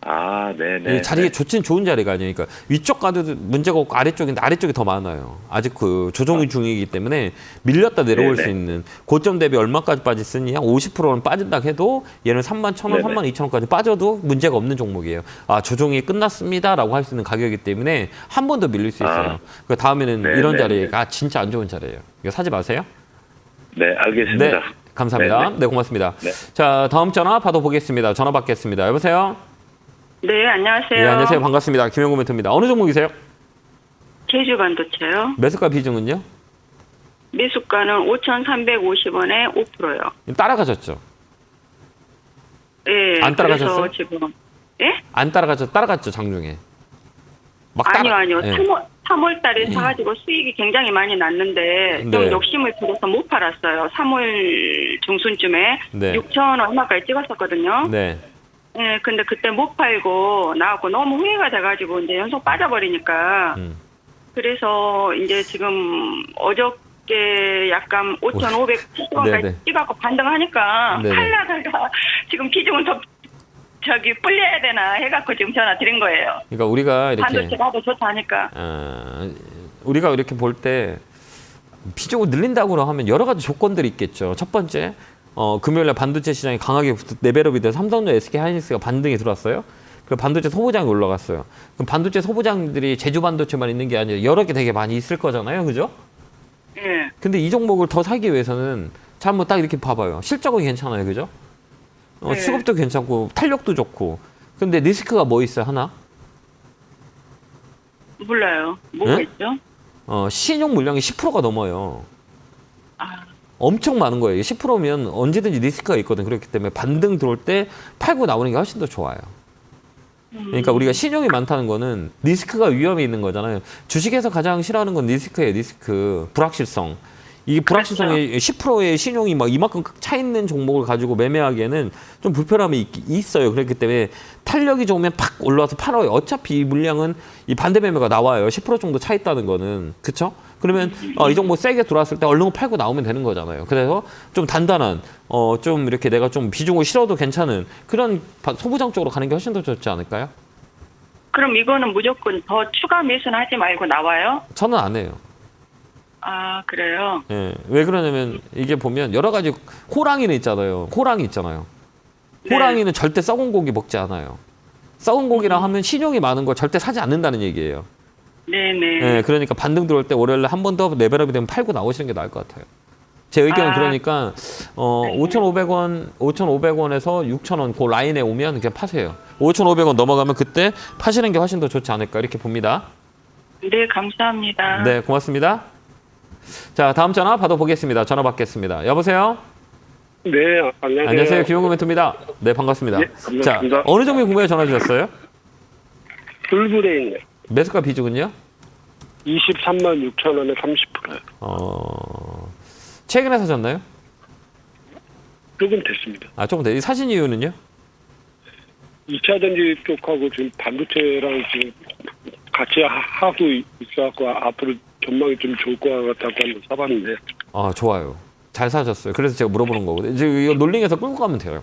아, 네네. 이 자리가 좋진 좋은 자리가 아니에요. 그러니까 위쪽 가도 문제가 없고 아래쪽인데 아래쪽이 더 많아요. 아직 그 조정 중이기 때문에 밀렸다 내려올 네네. 수 있는 고점 대비 얼마까지 빠졌으니 한 50%는 빠진다 해도 얘는 3만 1,000원, 네네. 3만 2,000원까지 빠져도 문제가 없는 종목이에요. 아 조정이 끝났습니다라고 할 수 있는 가격이기 때문에 한 번 더 밀릴 수 있어요. 그 다음에는 네네. 이런 자리가 진짜 안 좋은 자리예요. 이거 사지 마세요. 네, 알겠습니다. 네, 감사합니다. 네, 고맙습니다. 네. 자 다음 전화 받아보겠습니다. 전화 받겠습니다. 여보세요. 네, 안녕하세요. 네, 안녕하세요. 반갑습니다. 김영구 멘토입니다. 어느 종목이세요? 제주 반도체요. 매수가 비중은요? 매수가는 5,350원에 5%요. 따라가셨죠? 예. 안 따라가셨어요? 그래서 지금 예? 안 따라가죠? 따라갔죠, 장중에. 막 아니요. 예. 3월 달에 사가지고 수익이 굉장히 많이 났는데 좀 네. 욕심을 부려서 못 팔았어요. 3월 중순쯤에 네. 6,000원 얼마까지 찍었었거든요. 네. 예, 근데 그때 못 팔고 나왔고 너무 후회가 돼가지고 이제 연속 빠져버리니까 음. 그래서 이제 지금 어저께 약간 5,570원까지 네네. 찍어갖고 반등하니까 네네. 팔려다가 지금 비중은 더 저기 불려야 되나 해갖고 지금 전화 드린 거예요. 그러니까 우리가 이렇게 반도체 가도 좋다 하니까. 우리가 이렇게 볼 때 비중을 늘린다고 하면 여러 가지 조건들이 있겠죠. 첫 번째, 금요일날 반도체 시장이 강하게 레벨업이 돼서 삼성전 SK 하이닉스가 반등이 들어왔어요. 그 반도체 소부장이 올라갔어요. 그럼 반도체 소부장들이 제주 반도체만 있는 게 아니라 여러 개 되게 많이 있을 거잖아요, 그죠? 예. 근데 이 종목을 더 사기 위해서는 자 한번 딱 이렇게 봐봐요. 실적은 괜찮아요, 그죠? 네. 수급도 괜찮고 탄력도 좋고. 근데 리스크가 뭐 있어요, 하나? 몰라요. 뭐가 네? 있죠? 신용 물량이 10%가 넘어요. 아, 엄청 많은 거예요. 10%면 언제든지 리스크가 있거든. 그렇기 때문에 반등 들어올 때 팔고 나오는 게 훨씬 더 좋아요. 그러니까 우리가 신용이 많다는 거는 리스크가 위험이 있는 거잖아요. 주식에서 가장 싫어하는 건 리스크예요. 리스크, 불확실성. 이 불확실성이 10%의 신용이 막 이만큼 차 있는 종목을 가지고 매매하기에는 좀 불편함이 있어요. 그렇기 때문에 탄력이 좋으면 팍 올라와서 팔아요. 어차피 이 물량은 이 반대 매매가 나와요. 10% 정도 차 있다는 거는. 그쵸? 그러면 이 종목 세게 들어왔을 때 얼른 팔고 나오면 되는 거잖아요. 그래서 좀 단단한, 좀 이렇게 내가 좀 비중을 실어도 괜찮은 그런 소부장 쪽으로 가는 게 훨씬 더 좋지 않을까요? 그럼 이거는 무조건 더 추가 매수는 하지 말고 나와요? 저는 안 해요. 아, 그래요? 예. 왜 그러냐면 이게 보면 여러 가지 호랑이는 있잖아요. 호랑이 있잖아요. 네. 호랑이는 절대 썩은 고기 먹지 않아요. 썩은 고기라 하면 신용이 많은 걸 절대 사지 않는다는 얘기예요. 네네. 예, 그러니까 반등 들어올 때 월요일에 한 번 더 레벨업이 되면 팔고 나오시는 게 나을 것 같아요. 제 의견은 아. 그러니까 5,500원, 5,500원에서 6,000원 그 라인에 오면 그냥 파세요. 5,500원 넘어가면 그때 파시는 게 훨씬 더 좋지 않을까 이렇게 봅니다. 네, 감사합니다. 네, 고맙습니다. 자, 다음 전화 받아보겠습니다. 전화 받겠습니다. 여보세요? 네, 안녕하세요. 안녕하세요. 김용구 멘토입니다. 네, 반갑습니다. 예, 반갑습니다. 자, 어느 종목 궁금해 전화 주셨어요? 불브레인 매수가 비중은요? 23만 6천 원에 30%요. 최근에 사셨나요? 조금 됐습니다. 아, 조금 더. 사신 이유는요? 2차 전지 쪽하고 지금 반도체랑 지금 같이 하고 있어갖고 앞으로 전망이 좀 좋을 것 같다고 한번 사봤는데. 아, 좋아요. 잘 사셨어요. 그래서 제가 물어보는 거거든요. 이제 이거 놀링해서 끌고 가면 돼요.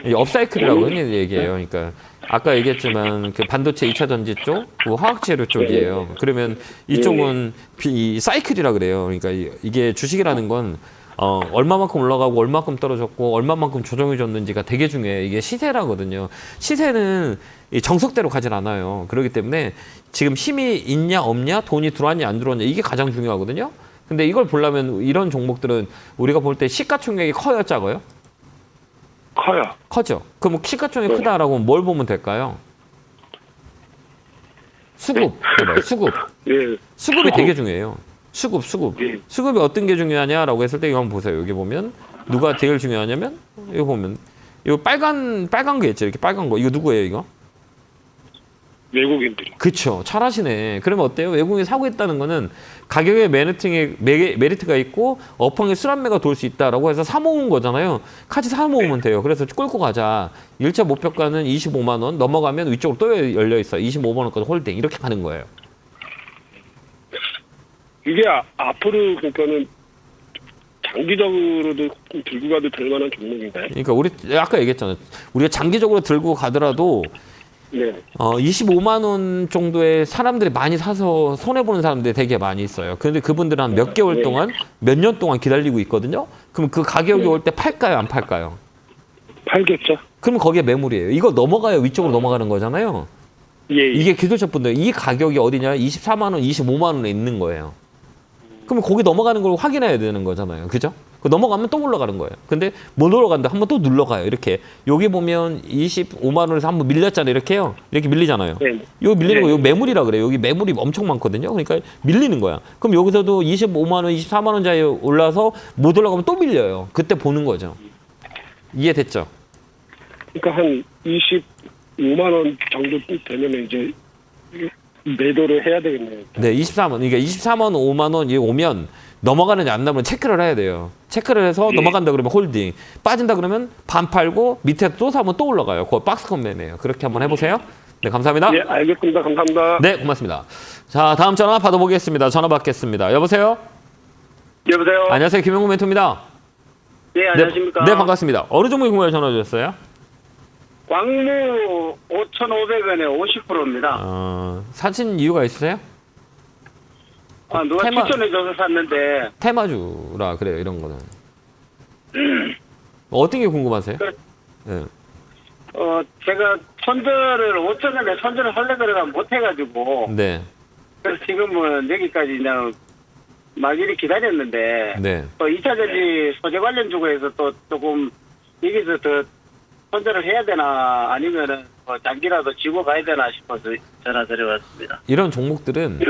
이 업사이클이라고 흔히 얘기해요. 그러니까 아까 얘기했지만 그 반도체 2차 전지 쪽, 그 화학재료 쪽이에요. 그러면 이쪽은 이 사이클이라 그래요. 그러니까 이게 주식이라는 건 얼마만큼 올라가고 얼마만큼 떨어졌고 얼마만큼 조정해 줬는지가 되게 중요해요. 이게 시세라거든요. 시세는 이 정석대로 가진 않아요. 그렇기 때문에 지금 힘이 있냐 없냐, 돈이 들어왔냐 안 들어왔냐 이게 가장 중요하거든요. 근데 이걸 보려면 이런 종목들은 우리가 볼 때 시가총액이 커요, 작아요? 커요. 커죠. 그럼 시가총액이 크다라고 뭘 보면 될까요? 수급, 해봐요. 수급. 예. 수급이 되게 중요해요. 수급. 예. 수급이 어떤 게 중요하냐라고 했을 때 이거 한번 보세요. 여기 보면 누가 제일 중요하냐면 이거 보면 이거 빨간 거 있죠. 이렇게 빨간 거. 이거 누구예요, 이거? 외국인들이. 그쵸. 잘하시네. 그러면 어때요? 외국인이 사고 있다는 거는 가격에 메리트가 있고 업황에 순환매가 돌 수 있다라고 해서 사 모은 거잖아요. 같이 사 모으면 돼요. 그래서 끌고 가자. 1차 목표가는 25만 원 넘어가면 위쪽으로 또 열려 있어. 25만 원까지 홀딩. 이렇게 가는 거예요. 이게 앞으로 그러니까는 장기적으로도 들고 가도 될 만한 종목인가요? 그러니까 우리 아까 얘기했잖아요. 우리가 장기적으로 들고 가더라도 네. 25만 원 정도의 사람들이 많이 사서 손해보는 사람들이 되게 많이 있어요. 근데 그분들은 한 몇 개월 동안, 몇 년 동안 기다리고 있거든요. 그럼 그 가격이 올 때 팔까요, 안 팔까요? 팔겠죠. 그러면 거기에 매물이에요. 이거 넘어가야 위쪽으로 넘어가는 거잖아요. 예. 이게 기술자분들, 이 가격이 어디냐? 24만 원, 25만 원에 있는 거예요. 그러면 거기 넘어가는 걸 확인해야 되는 거잖아요. 그죠? 그 넘어가면 또 올라가는 거예요. 근데 못 올라간다. 한번 또 눌러가요. 이렇게. 여기 보면 25만 원에서 한번 밀렸잖아요. 이렇게요. 이렇게 밀리잖아요. 네. 여기 밀리는 거, 여기 매물이라 그래요. 여기 매물이 엄청 많거든요. 그러니까 밀리는 거야. 그럼 여기서도 25만 원, 24만 원짜리 올라서 못 올라가면 또 밀려요. 그때 보는 거죠. 이해됐죠? 그러니까 한 25만 원 정도 되면 이제 매도를 해야 되겠네요. 네, 24만. 그러니까 24만 원, 5만 원이 오면 넘어가는지 안 나면 체크를 해야 돼요. 체크를 해서 넘어간다 그러면 홀딩, 빠진다 그러면 반 팔고 밑에 또 사면 또 올라가요. 그거 박스권 매매예요. 그렇게 한번 해보세요. 네, 감사합니다. 예, 알겠습니다. 감사합니다. 네, 고맙습니다. 자, 다음 전화 받아보겠습니다. 전화 받겠습니다. 여보세요? 여보세요? 안녕하세요. 김영구 멘토입니다. 네, 안녕하십니까? 네, 반갑습니다. 어느 종목이 궁금해 전화 주셨어요? 광무 5,500원에 50%입니다. 사신 이유가 있으세요? 누가 테마- 추천해줘서 샀는데, 테마주라 그래요, 이런 거는. 어떤 게 궁금하세요? 네. 제가 손절을 5,000원에 손절을 하려고 그래가 못해가지고, 네. 그래서 지금은 여기까지 그냥 막일히 기다렸는데, 네. 또 2차전지 소재 관련 주고해서 또 조금 여기서 더 손절을 해야 되나 아니면은 뭐 장기라도 쥐고 가야 되나 싶어서 전화 드려봤습니다. 이런 종목들은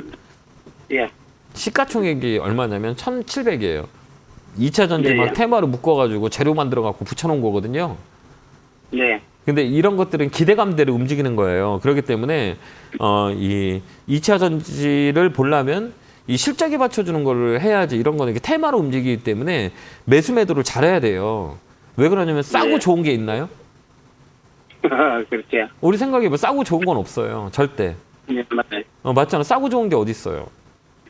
예. 시가총액이 얼마냐면 1,700이에요. 2차 전지 네. 막 테마로 묶어가지고 재료 만들어갖고 붙여놓은 거거든요. 네. 근데 이런 것들은 기대감대로 움직이는 거예요. 그렇기 때문에 이 2차 전지를 보려면 이 실적에 받쳐주는 거를 해야지. 이런 거는 이렇게 테마로 움직이기 때문에 매수 매도를 잘해야 돼요. 왜 그러냐면 싸고 네. 좋은 게 있나요? 그렇죠. 우리 생각에 뭐 싸고 좋은 건 없어요. 절대. 네, 맞아요. 맞잖아. 싸고 좋은 게 어디 있어요?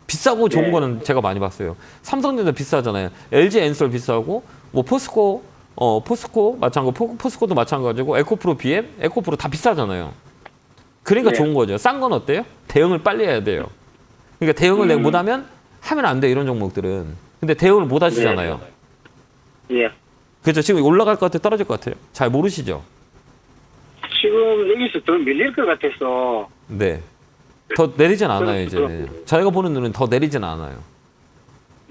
비싸고 좋은 네. 거는 제가 많이 봤어요. 삼성전자 비싸잖아요. LG 엔솔 비싸고 뭐 포스코 마찬가지고 포스코도 마찬가지고 에코프로 BM, 에코프로 다 비싸잖아요. 그러니까 네. 좋은 거죠. 싼 건 어때요? 대응을 빨리 해야 돼요. 그러니까 대응을 내가 못하면 하면 안 돼. 이런 종목들은. 근데 대응을 못 하시잖아요. 예. 그렇죠. 지금 올라갈 것 같아요? 떨어질 것 같아요? 잘 모르시죠? 지금 여기서 더 밀릴 것 같아서. 네. 더 내리진 않아요, 이제는. 저희가 보는 눈은 더 내리진 않아요.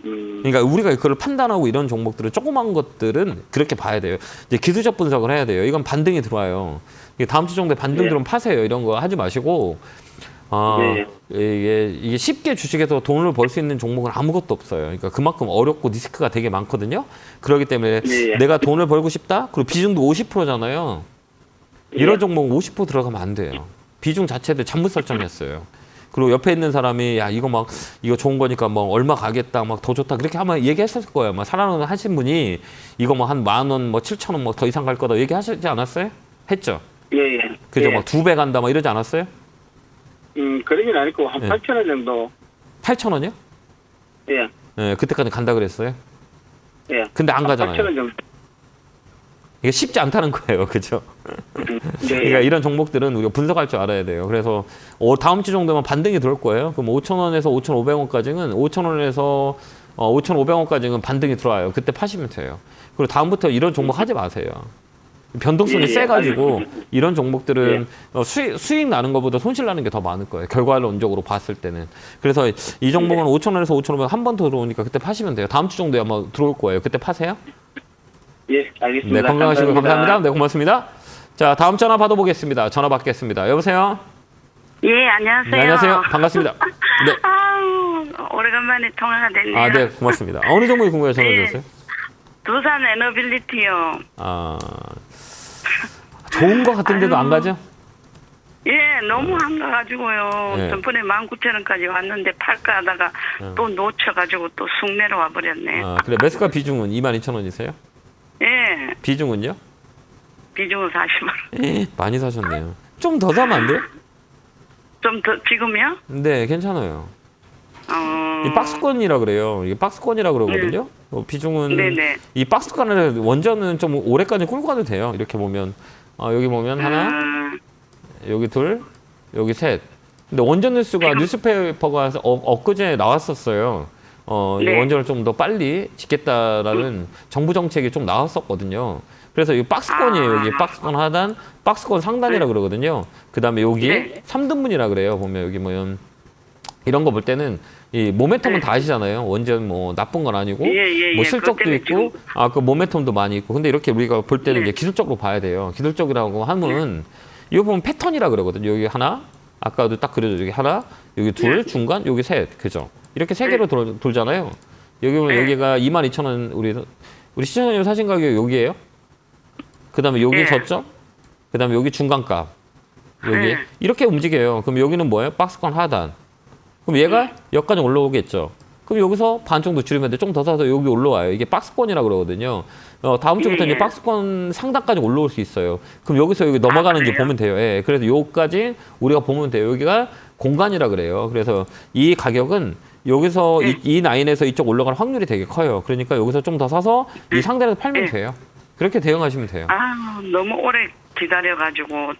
그러니까 우리가 그걸 판단하고 이런 종목들은 조그만 것들은 그렇게 봐야 돼요. 이제 기술적 분석을 해야 돼요. 이건 반등이 들어와요. 이게 다음 주 정도에 반등 네. 들어오면 파세요. 이런 거 하지 마시고 네. 이게 쉽게 주식에서 돈을 벌 수 있는 종목은 아무것도 없어요. 그러니까 그만큼 어렵고 리스크가 되게 많거든요. 그렇기 때문에 네. 내가 돈을 벌고 싶다? 그리고 비중도 50%잖아요. 이런 네. 종목 50% 들어가면 안 돼요. 비중 자체를 잘못 설정했어요. 그리고 옆에 있는 사람이 야 이거 좋은 거니까 뭐 얼마 가겠다 막 더 좋다 그렇게 아마 얘기했을 거예요. 막 사랑하는 하신 분이 이거 뭐 한 10,000원 뭐 7,000원 뭐 더 이상 갈 거다 얘기하시지 않았어요? 했죠. 예, 예. 그죠? 예. 막 2배 간다 막 이러지 않았어요? 그러긴 아니고 한 네. 8,000원 정도. 8,000원이요? 예. 네, 그때까지 간다 그랬어요. 예. 근데 안 가잖아요. 8,000원 정도. 이게 쉽지 않다는 거예요. 그죠? 그러니까 이런 종목들은 우리가 분석할 줄 알아야 돼요. 그래서 다음 주 정도면 반등이 들어올 거예요. 그럼 5,000원에서 5,500원까지는 5,000원에서 5,500원까지는 반등이 들어와요. 그때 파시면 돼요. 그리고 다음부터 이런 종목 하지 마세요. 변동성이 세가지고 이런 종목들은 수익 나는 것보다 손실 나는 게 더 많을 거예요. 결과론적으로 봤을 때는. 그래서 이 종목은 5,000원에서 5,500원 한 번 더 들어오니까 그때 파시면 돼요. 다음 주 정도에 아마 들어올 거예요. 그때 파세요. 예, 알겠습니다. 네, 건강하시고 감사합니다. 네, 고맙습니다. 자, 다음 전화 받아보겠습니다. 전화 받겠습니다. 여보세요? 예, 안녕하세요. 네, 안녕하세요. 반갑습니다. 네. 아우, 오래간만에 통화가 됐네요. 아, 네, 고맙습니다. 어느 종목이 궁금해서 전화 네. 주셨어요? 두산 에너빌리티요. 아, 좋은 거 같은데도 안 가죠? 예, 너무 한가가지고요. 네. 전번에 19,000원까지 왔는데 팔까 하다가 또 놓쳐가지고 또 쑥 내려와 버렸네. 아, 그래. 매수가 비중은 22,000원이세요? 예, 비중은요? 비중은 40원. 많이 사셨네요. 좀 더 사면 안 돼요? 좀 더, 지금요? 네, 괜찮아요. 어, 이 박스권이라 그래요. 이게 박스권이라 그러거든요. 비중은 네네. 이 박스권을 원전은 좀 오래까지 끌고 가도 돼요. 이렇게 보면 여기 보면 하나, 여기 둘, 여기 셋. 근데 원전 뉴스가 뉴스페이퍼가 엊그제 나왔었어요. 이 네. 원전을 좀 더 빨리 짓겠다라는 정부 정책이 좀 나왔었거든요. 그래서 이 박스권이에요. 여기 박스권 하단, 박스권 상단이라 그러거든요. 그 다음에 여기 네. 3등분이라 그래요. 보면 여기 보면 이런 거 볼 때는 이 모멘텀은 네. 다 아시잖아요. 원전 뭐 나쁜 건 아니고 예, 뭐 예. 실적도 그것 때문에 있고 그 모멘텀도 많이 있고. 근데 이렇게 우리가 볼 때는 네. 이제 기술적으로 봐야 돼요. 기술적이라고 하면 이거 보면 패턴이라 그러거든요. 여기 하나, 아까도 딱 그려져 여기 하나, 여기 둘, 중간, 여기 셋, 그죠? 이렇게 세 개로 돌잖아요. 여기 보면 네. 여기가 22,000원 우리 시청자님 사신 가격 여기예요. 그다음에 여기 네. 저점, 그다음에 여기 중간값, 여기 네. 이렇게 움직여요. 그럼 여기는 뭐예요? 박스권 하단. 그럼 얘가 여기까지 올라오겠죠. 그럼 여기서 반 정도 줄이면 돼. 좀 더 사서 여기 올라와요. 이게 박스권이라 그러거든요. 다음 주부터 예, 이제 예. 박스권 상단까지 올라올 수 있어요. 그럼 여기서 여기 넘어가는지 그래요? 보면 돼요. 예. 그래서 여기까지 우리가 보면 돼요. 여기가 공간이라 그래요. 그래서 이 가격은 여기서 이 라인에서 이쪽 올라갈 확률이 되게 커요. 그러니까 여기서 좀 더 사서 이 상단에서 팔면 돼요. 그렇게 대응하시면 돼요. 아, 너무 오래 기다려가지고.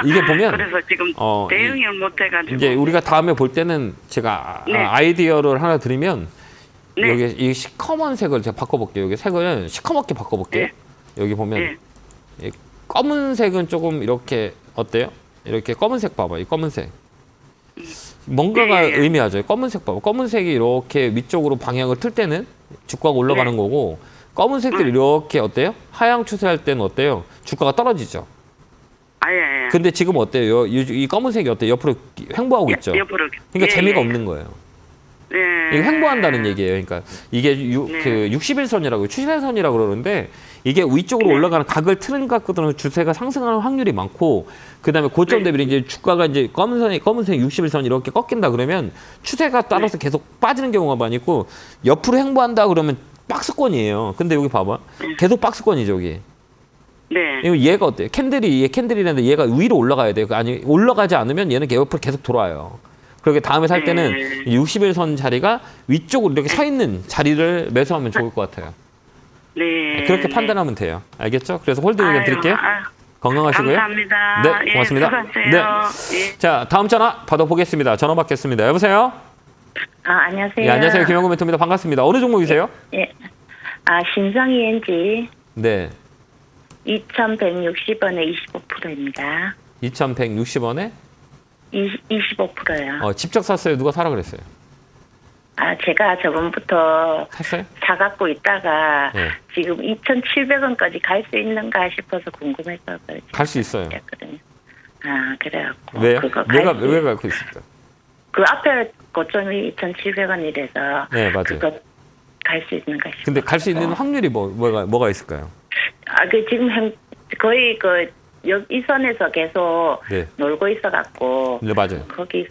이게 보면 그래서 지금 대응을 못해가지고. 이제 우리가 다음에 볼 때는 제가 네. 아이디어를 하나 드리면 네. 여기 이 시커먼색을 제가 바꿔볼게요. 여기 색을 시커멓게 바꿔볼게요. 네. 여기 보면 네. 이 검은색은 조금 이렇게 어때요? 이렇게 검은색 봐봐. 이 검은색. 뭔가가 네. 의미하죠. 검은색 봐봐. 검은색이 이렇게 위쪽으로 방향을 틀 때는 주가가 올라가는 네. 거고 검은색들이 이렇게 어때요? 하향 추세할 때는 어때요? 주가가 떨어지죠. 아, 예, 예. 근데 지금 어때요? 이 검은색이 어때요? 옆으로 횡보하고 있죠. 옆으로. 그러니까 예, 재미가 예. 없는 거예요. 예. 이게 횡보한다는 얘기예요. 그러니까 이게 네. 그 60일선이라고 추세선이라고 그러는데 이게 위쪽으로 네. 올라가는 각을 트는 각들은 주세가 상승하는 확률이 많고 그다음에 고점 네. 대비 이제 주가가 이제 검은색 60일선 이렇게 꺾인다 그러면 추세가 따라서 네. 계속 빠지는 경우가 많이 있고 옆으로 횡보한다 그러면 박스권이에요. 근데 여기 봐봐. 계속 박스권이죠, 여기. 네. 이거 얘가 어때요? 캔들이라는데 얘가 위로 올라가야 돼요. 아니 올라가지 않으면 얘는 옆으로 계속 돌아요. 그렇게 다음에 살 때는 60일선 자리가 위쪽으로 이렇게 서 있는 자리를 매수하면 좋을 것 같아요. 네. 그렇게 판단하면 돼요. 알겠죠? 그래서 홀드 의견 드릴게요. 건강하시고요. 감사합니다. 네, 고맙습니다. 수고하세요. 예. 자, 다음 전화 받아보겠습니다. 전화 받겠습니다. 여보세요? 안녕하세요. 예, 안녕하세요. 김영구 멘토입니다. 반갑습니다. 어느 종목이세요? 예. 신성이 엔지 네. 2,160원에 25%입니다. 2,160원에 25%요. 직접 샀어요? 누가 사라 그랬어요? 제가 저번부터 샀어요? 사갖고 있다가 네. 지금 2,700원까지 갈 수 있는가 싶어서 궁금해서 갈 수 있어요. 그랬거든요. 그래갖고. 왜요? 그거 왜 갖고 있을까? 그 앞에 고점이 2,700원이라서. 네, 맞아요. 그거 갈 수 있는가 싶어서. 근데 갈 수 있는 확률이 뭐가 있을까요? 지금 거의 이 선에서 계속 네. 놀고 있어갖고. 네, 맞아요. 거기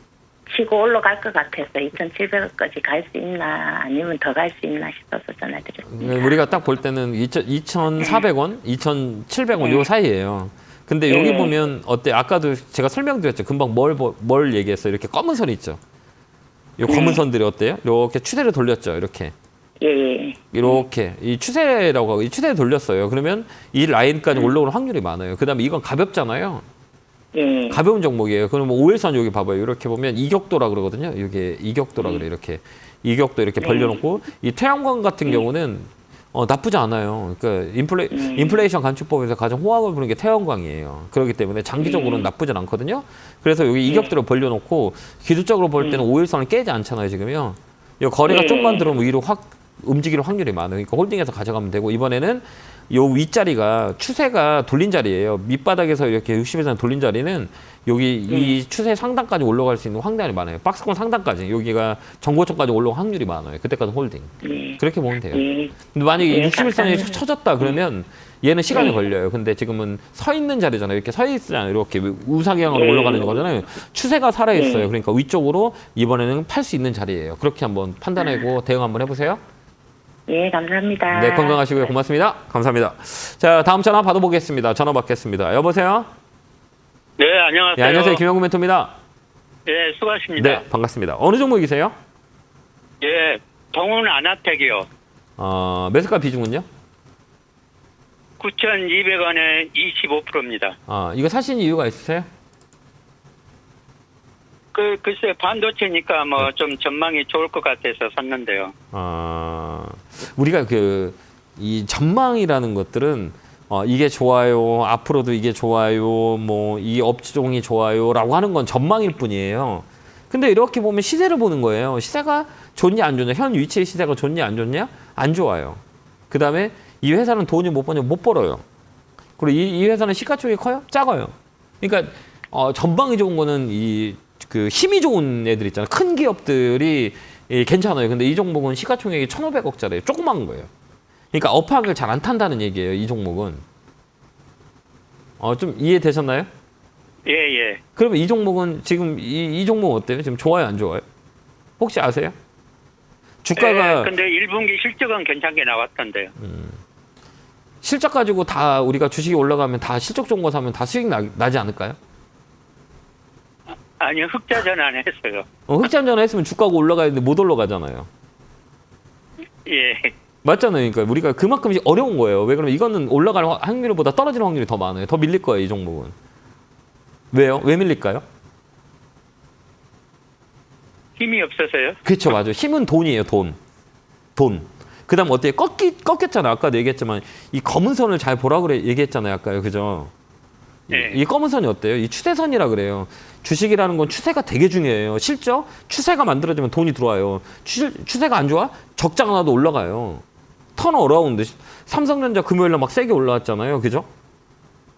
치고 올라갈 것 같아서 2,700원까지 갈 수 있나 아니면 더 갈 수 있나 싶어서 전화드렸습니다. 우리가 딱 볼 때는 2,400원, 2,700원 요 사이예요. 근데 여기 네. 보면 어때? 아까도 제가 설명드렸죠. 금방 뭘 얘기했어요. 이렇게 검은 선이 있죠. 요 검은 선들이 어때요? 이렇게 추세를 돌렸죠. 이렇게. 예. 이렇게 이 추세라고 하고 이 추세 돌렸어요. 그러면 이 라인까지 올라오는 확률이 많아요. 그다음에 이건 가볍잖아요. 예. 가벼운 종목이에요. 그럼 5일선 여기 봐봐요. 이렇게 보면 이격도라 그러거든요. 이게 이격도라 그래. 이렇게 이격도 이렇게 벌려놓고 이 태양광 같은 경우는 나쁘지 않아요. 그러니까 인플레이션 감축법에서 가장 호황을 부는 게 태양광이에요. 그렇기 때문에 장기적으로는 나쁘진 않거든요. 그래서 여기 이격도를 벌려놓고 기술적으로 볼 때는 5일선을 깨지 않잖아요. 지금요. 이 거래가 좀만 들어오면 위로 확 움직일 확률이 많아요. 그러니까 홀딩해서 가져가면 되고 이번에는 요 윗자리가 추세가 돌린 자리예요. 밑바닥에서 이렇게 60일선 돌린 자리는 여기 이 추세 상단까지 올라갈 수 있는 확률이 많아요. 박스권 상단까지 여기가 정고점까지 올라갈 확률이 많아요. 그때까지 홀딩. 그렇게 보면 돼요. 근데 만약에 60일선이 쳐졌다 그러면 얘는 시간이 걸려요. 근데 지금은 서 있는 자리잖아요. 이렇게 서 있잖아요. 이렇게 우상향으로 올라가는 거잖아요. 추세가 살아있어요. 그러니까 위쪽으로 이번에는 팔 수 있는 자리예요. 그렇게 한번 판단하고 대응 한번 해보세요. 예, 감사합니다. 네, 건강하시고요. 고맙습니다. 감사합니다. 자, 다음 전화 받아보겠습니다. 전화 받겠습니다. 여보세요? 네, 안녕하세요. 네, 안녕하세요. 김영구 멘토입니다. 예, 수고하십니다. 네, 반갑습니다. 어느 종목이세요? 예, 동훈 아나텍이요. 매수가 비중은요? 9,200원에 25%입니다. 이거 사신 이유가 있으세요? 글쎄, 반도체니까 뭐 좀 전망이 좋을 것 같아서 샀는데요. 우리가 이 전망이라는 것들은 이게 좋아요, 앞으로도 이게 좋아요, 뭐 이 업종이 좋아요라고 하는 건 전망일 뿐이에요. 근데 이렇게 보면 시세를 보는 거예요. 시세가 좋냐 안 좋냐, 현 위치의 시세가 좋냐 안 좋냐, 안 좋아요. 그 다음에 이 회사는 돈이 못 버냐, 못 벌어요. 그리고 이 회사는 시가총액이 커요, 작아요. 그러니까 전망이 좋은 거는 힘이 좋은 애들 있잖아요. 큰 기업들이 괜찮아요. 근데 이 종목은 시가총액이 1,500억짜리예요. 조그만 거예요. 그러니까 업황을 잘 안 탄다는 얘기예요. 이 종목은. 좀 이해되셨나요? 예, 예. 그러면 이 종목은 지금 이 종목 어때요? 지금 좋아요, 안 좋아요? 혹시 아세요? 주가가 근데 1분기 실적은 괜찮게 나왔던데요. 실적 가지고 다 우리가 주식이 올라가면 다 실적 좋은 거 사면 다 수익 나지 않을까요? 아니요, 흑자 전환했어요. 흑자 전환했으면 주가가 올라가는데 못 올라가잖아요. 예. 맞잖아요. 그러니까 우리가 그만큼 어려운 거예요. 왜 그러면 이거는 올라갈 확률보다 떨어지는 확률이 더 많아요. 더 밀릴 거예요, 이 종목은. 왜요? 왜 밀릴까요? 힘이 없어서요? 그렇죠, 맞아요. 힘은 돈이에요, 돈. 그 다음 어때요? 꺾였잖아요. 아까도 얘기했지만 이 검은 선을 잘 보라 그래 얘기했잖아요. 아까요, 그죠? 네. 이 검은 선이 어때요? 이 추세선이라 그래요. 주식이라는 건 추세가 되게 중요해요. 실적? 추세가 만들어지면 돈이 들어와요. 추세가 안 좋아? 적자가 나도 올라가요. 턴어라운드. 삼성전자 금요일날 막 세게 올라왔잖아요. 그죠?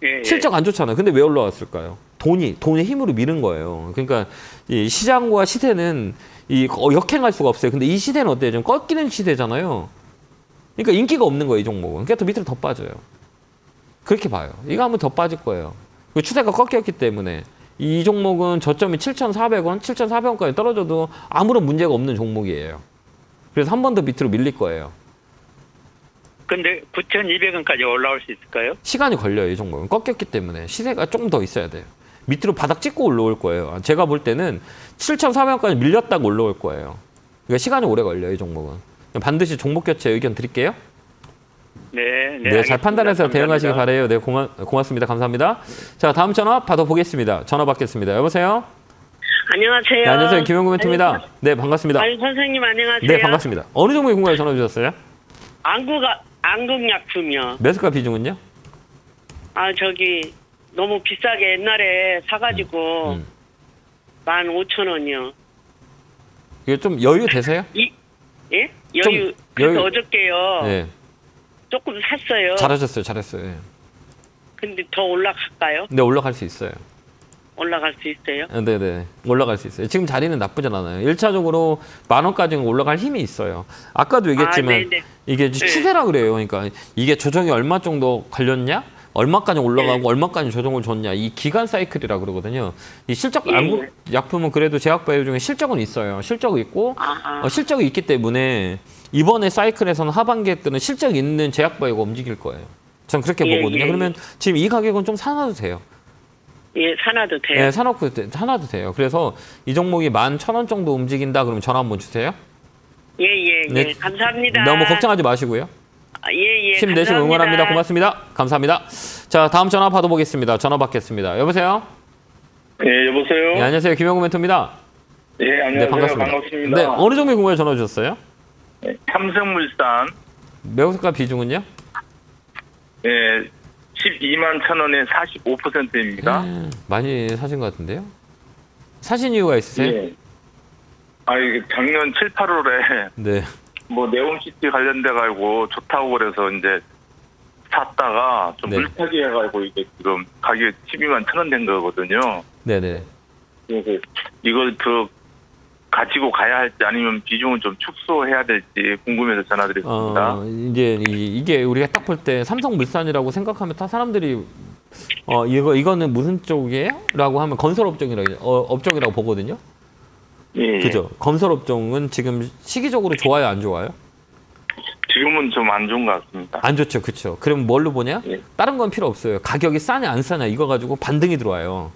예, 예. 실적 안 좋잖아요. 근데 왜 올라왔을까요? 돈의 힘으로 미는 거예요. 그러니까 이 시장과 시세는 역행할 수가 없어요. 근데 이 시대는 어때요? 좀 꺾이는 시대잖아요. 그러니까 인기가 없는 거예요, 이 종목은. 그러니까 또 밑으로 더 빠져요. 그렇게 봐요. 이거 하면 더 빠질 거예요. 추세가 꺾였기 때문에. 이 종목은 저점이 7,400원, 7,400원까지 떨어져도 아무런 문제가 없는 종목이에요. 그래서 한 번 더 밑으로 밀릴 거예요. 근데 9,200원까지 올라올 수 있을까요? 시간이 걸려요, 이 종목은. 꺾였기 때문에. 시세가 조금 더 있어야 돼요. 밑으로 바닥 찍고 올라올 거예요. 제가 볼 때는 7,400원까지 밀렸다가 올라올 거예요. 그러니까 시간이 오래 걸려요, 이 종목은. 반드시 종목 교체 의견 드릴게요. 네, 네, 잘 알겠습니다. 판단해서 대응하시길 감사합니다. 바라요. 네, 고맙습니다. 감사합니다. 자, 다음 전화 받아보겠습니다. 전화 받겠습니다. 여보세요? 안녕하세요. 네, 안녕하세요. 김영구 멘토입니다. 네, 반갑습니다. 아니, 선생님 안녕하세요. 네, 반갑습니다. 어느 종목에 궁금해 전화 주셨어요? 안국약품이요. 매수가 비중은요? 너무 비싸게 옛날에 사가지고 15,000원이요. 이게 좀 여유 되세요? 예? 여유. 그래서 여유. 어저께요. 네. 조금 샀어요. 잘하셨어요. 예. 근데 더 올라갈까요? 네, 올라갈 수 있어요. 올라갈 수 있어요? 네네. 올라갈 수 있어요. 지금 자리는 나쁘진 않아요. 1차적으로 10,000원까지는 올라갈 힘이 있어요. 아까도 얘기했지만 네네. 이게 추세라 그래요. 그러니까 이게 조정이 얼마 정도 걸렸냐? 얼마까지 올라가고 얼마까지 조정을 줬냐? 이 기간 사이클이라 그러거든요. 이 실적 약품은 그래도 제약바이오 중에 실적은 있어요. 실적이 있고 실적이 있기 때문에 이번에 사이클에서는 하반기에 때는 실적 있는 제약바이오가 움직일 거예요. 전 그렇게 보거든요. 그러면 지금 이 가격은 좀 사놔도 돼요. 예, 사놔도 돼요. 네, 사놔도 돼요. 그래서 이 종목이 11,000원 정도 움직인다 그러면 전화 한번 주세요. 예. 네. 예, 감사합니다. 너무 걱정하지 마시고요. 예, 예. 힘내시고 감사합니다. 응원합니다. 고맙습니다. 감사합니다. 자, 다음 전화 받아보겠습니다. 전화 받겠습니다. 여보세요? 예, 여보세요? 네, 안녕하세요. 김영구 멘토입니다. 예, 안녕하세요. 네, 반갑습니다. 반갑습니다. 네, 어느 종목 궁금해 전화 주셨어요? 네, 삼성물산, 매수가 비중은요? 예, 12만 1,000원에 45%입니다. 많이 사신 것 같은데요? 사신 이유가 있으세요? 예. 이게 작년 7, 8월에 네. 뭐 네옴시티 관련돼가지고 좋다고 그래서 이제 샀다가 좀 네. 물타기 해가지고 이게 지금 가격이 12만 1,000원 된 거거든요. 네네. 그래서 이걸 더 가지고 가야 할지 아니면 비중을 좀 축소해야 될지 궁금해서 전화드렸습니다. 이제 이게 우리가 딱 볼 때 삼성물산이라고 생각하면 다 사람들이 이거는 무슨 쪽이에요? 라고 하면 업종이라고 보거든요. 예. 그죠? 건설업종은 지금 시기적으로 좋아요, 안 좋아요? 지금은 좀 안 좋은 것 같습니다. 안 좋죠, 그렇죠. 그럼 뭘로 보냐? 예. 다른 건 필요 없어요. 가격이 싸냐 안 싸냐 이거 가지고 반등이 들어와요.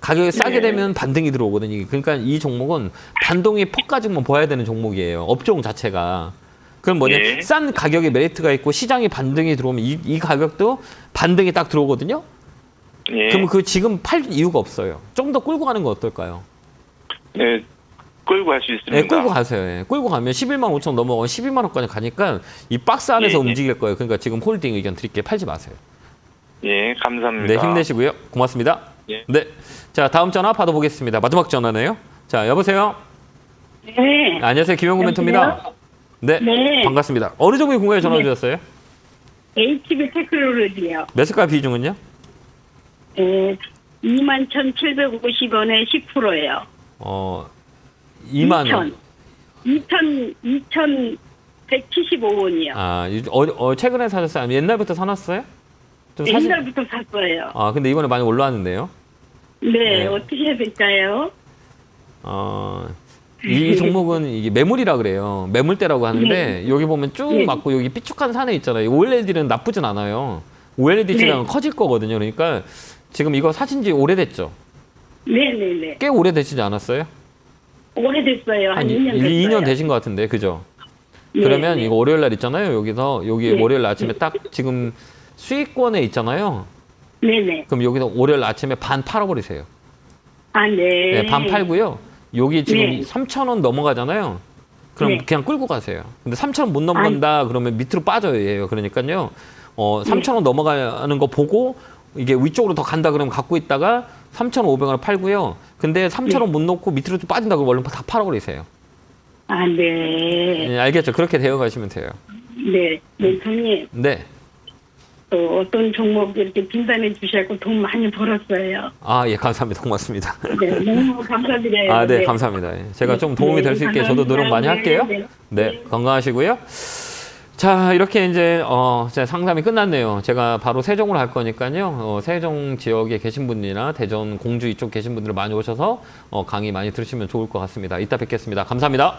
가격이 싸게 예. 되면 반등이 들어오거든요. 그러니까 이 종목은 반동의 폭까지만 봐야 되는 종목이에요. 업종 자체가. 그럼 뭐냐? 예. 싼 가격에 메리트가 있고 시장에 반등이 들어오면 이 가격도 반등이 딱 들어오거든요. 예. 그럼 그 지금 팔 이유가 없어요. 좀 더 끌고 가는 거 어떨까요? 네, 끌고 갈 수 있습니다. 네, 끌고 가세요. 예. 끌고 가면 11만 5천 넘어가면 12만 원까지 가니까 이 박스 안에서 예, 예. 움직일 거예요. 그러니까 지금 홀딩 의견 드릴게요. 팔지 마세요. 예, 감사합니다. 네, 힘내시고요. 고맙습니다. 예. 네. 자, 다음 전화 받아보겠습니다. 마지막 전화네요. 자, 여보세요? 네. 안녕하세요. 김영구 멘토입니다. 네. 네. 반갑습니다. 어느 종목에 궁금해 전화 주셨어요? HB 테크놀로지요. 매수가 비중은요? 예. 21,750원에 10%예요. 2만 원. 2,175원이요. 최근에 사셨어요? 아니면 옛날부터 사놨어요? 좀 사실... 옛날부터 샀어요. 근데 이번에 많이 올라왔는데요. 네, 네. 어떻게 해야 될까요? 이 종목은 이게 매물이라 그래요. 매물대라고 하는데 여기 보면 쭉 네. 맞고 여기 삐쭉한 산에 있잖아요. OLED는 나쁘진 않아요. OLED 시장은 커질 거거든요. 그러니까 지금 이거 사신 지 오래됐죠? 네네네. 꽤 오래되시지 않았어요? 오래됐어요. 한 2년 됐어요. 2년 되신 것 같은데, 그죠? 네, 그러면 네. 이거 월요일 날 있잖아요. 여기 네. 월요일 아침에 딱 지금 수익권에 있잖아요. 네네. 그럼 여기서 월요일 아침에 반 팔아버리세요. 아, 네. 네, 반 팔고요. 여기 지금 네. 3,000원 넘어가잖아요. 그럼 네. 그냥 끌고 가세요. 근데 3,000원 못 넘어간다 그러면 밑으로 빠져요. 얘요. 그러니까요. 3,000원 넘어가는 거 보고 이게 위쪽으로 더 간다 그러면 갖고 있다가 3,500원을 팔고요. 근데 3,000원 못 넣고 밑으로 좀 빠진다 그러면 얼른 다 팔아버리세요. 아, 네. 네, 알겠죠? 그렇게 되어 가시면 돼요. 네. 멘토님, 네. 또 어떤 종목 이렇게 진단해 주셔서 돈 많이 벌었어요. 예, 감사합니다. 고맙습니다. 네, 너무 감사드려요. 네, 감사합니다. 제가 좀 도움이 될 수 있게 저도 노력 많이 할게요. 네, 건강하시고요. 자, 이렇게 이제 상담이 끝났네요. 제가 바로 세종으로 갈 거니까요. 세종 지역에 계신 분이나 대전, 공주 이쪽 계신 분들 많이 오셔서 강의 많이 들으시면 좋을 것 같습니다. 이따 뵙겠습니다. 감사합니다.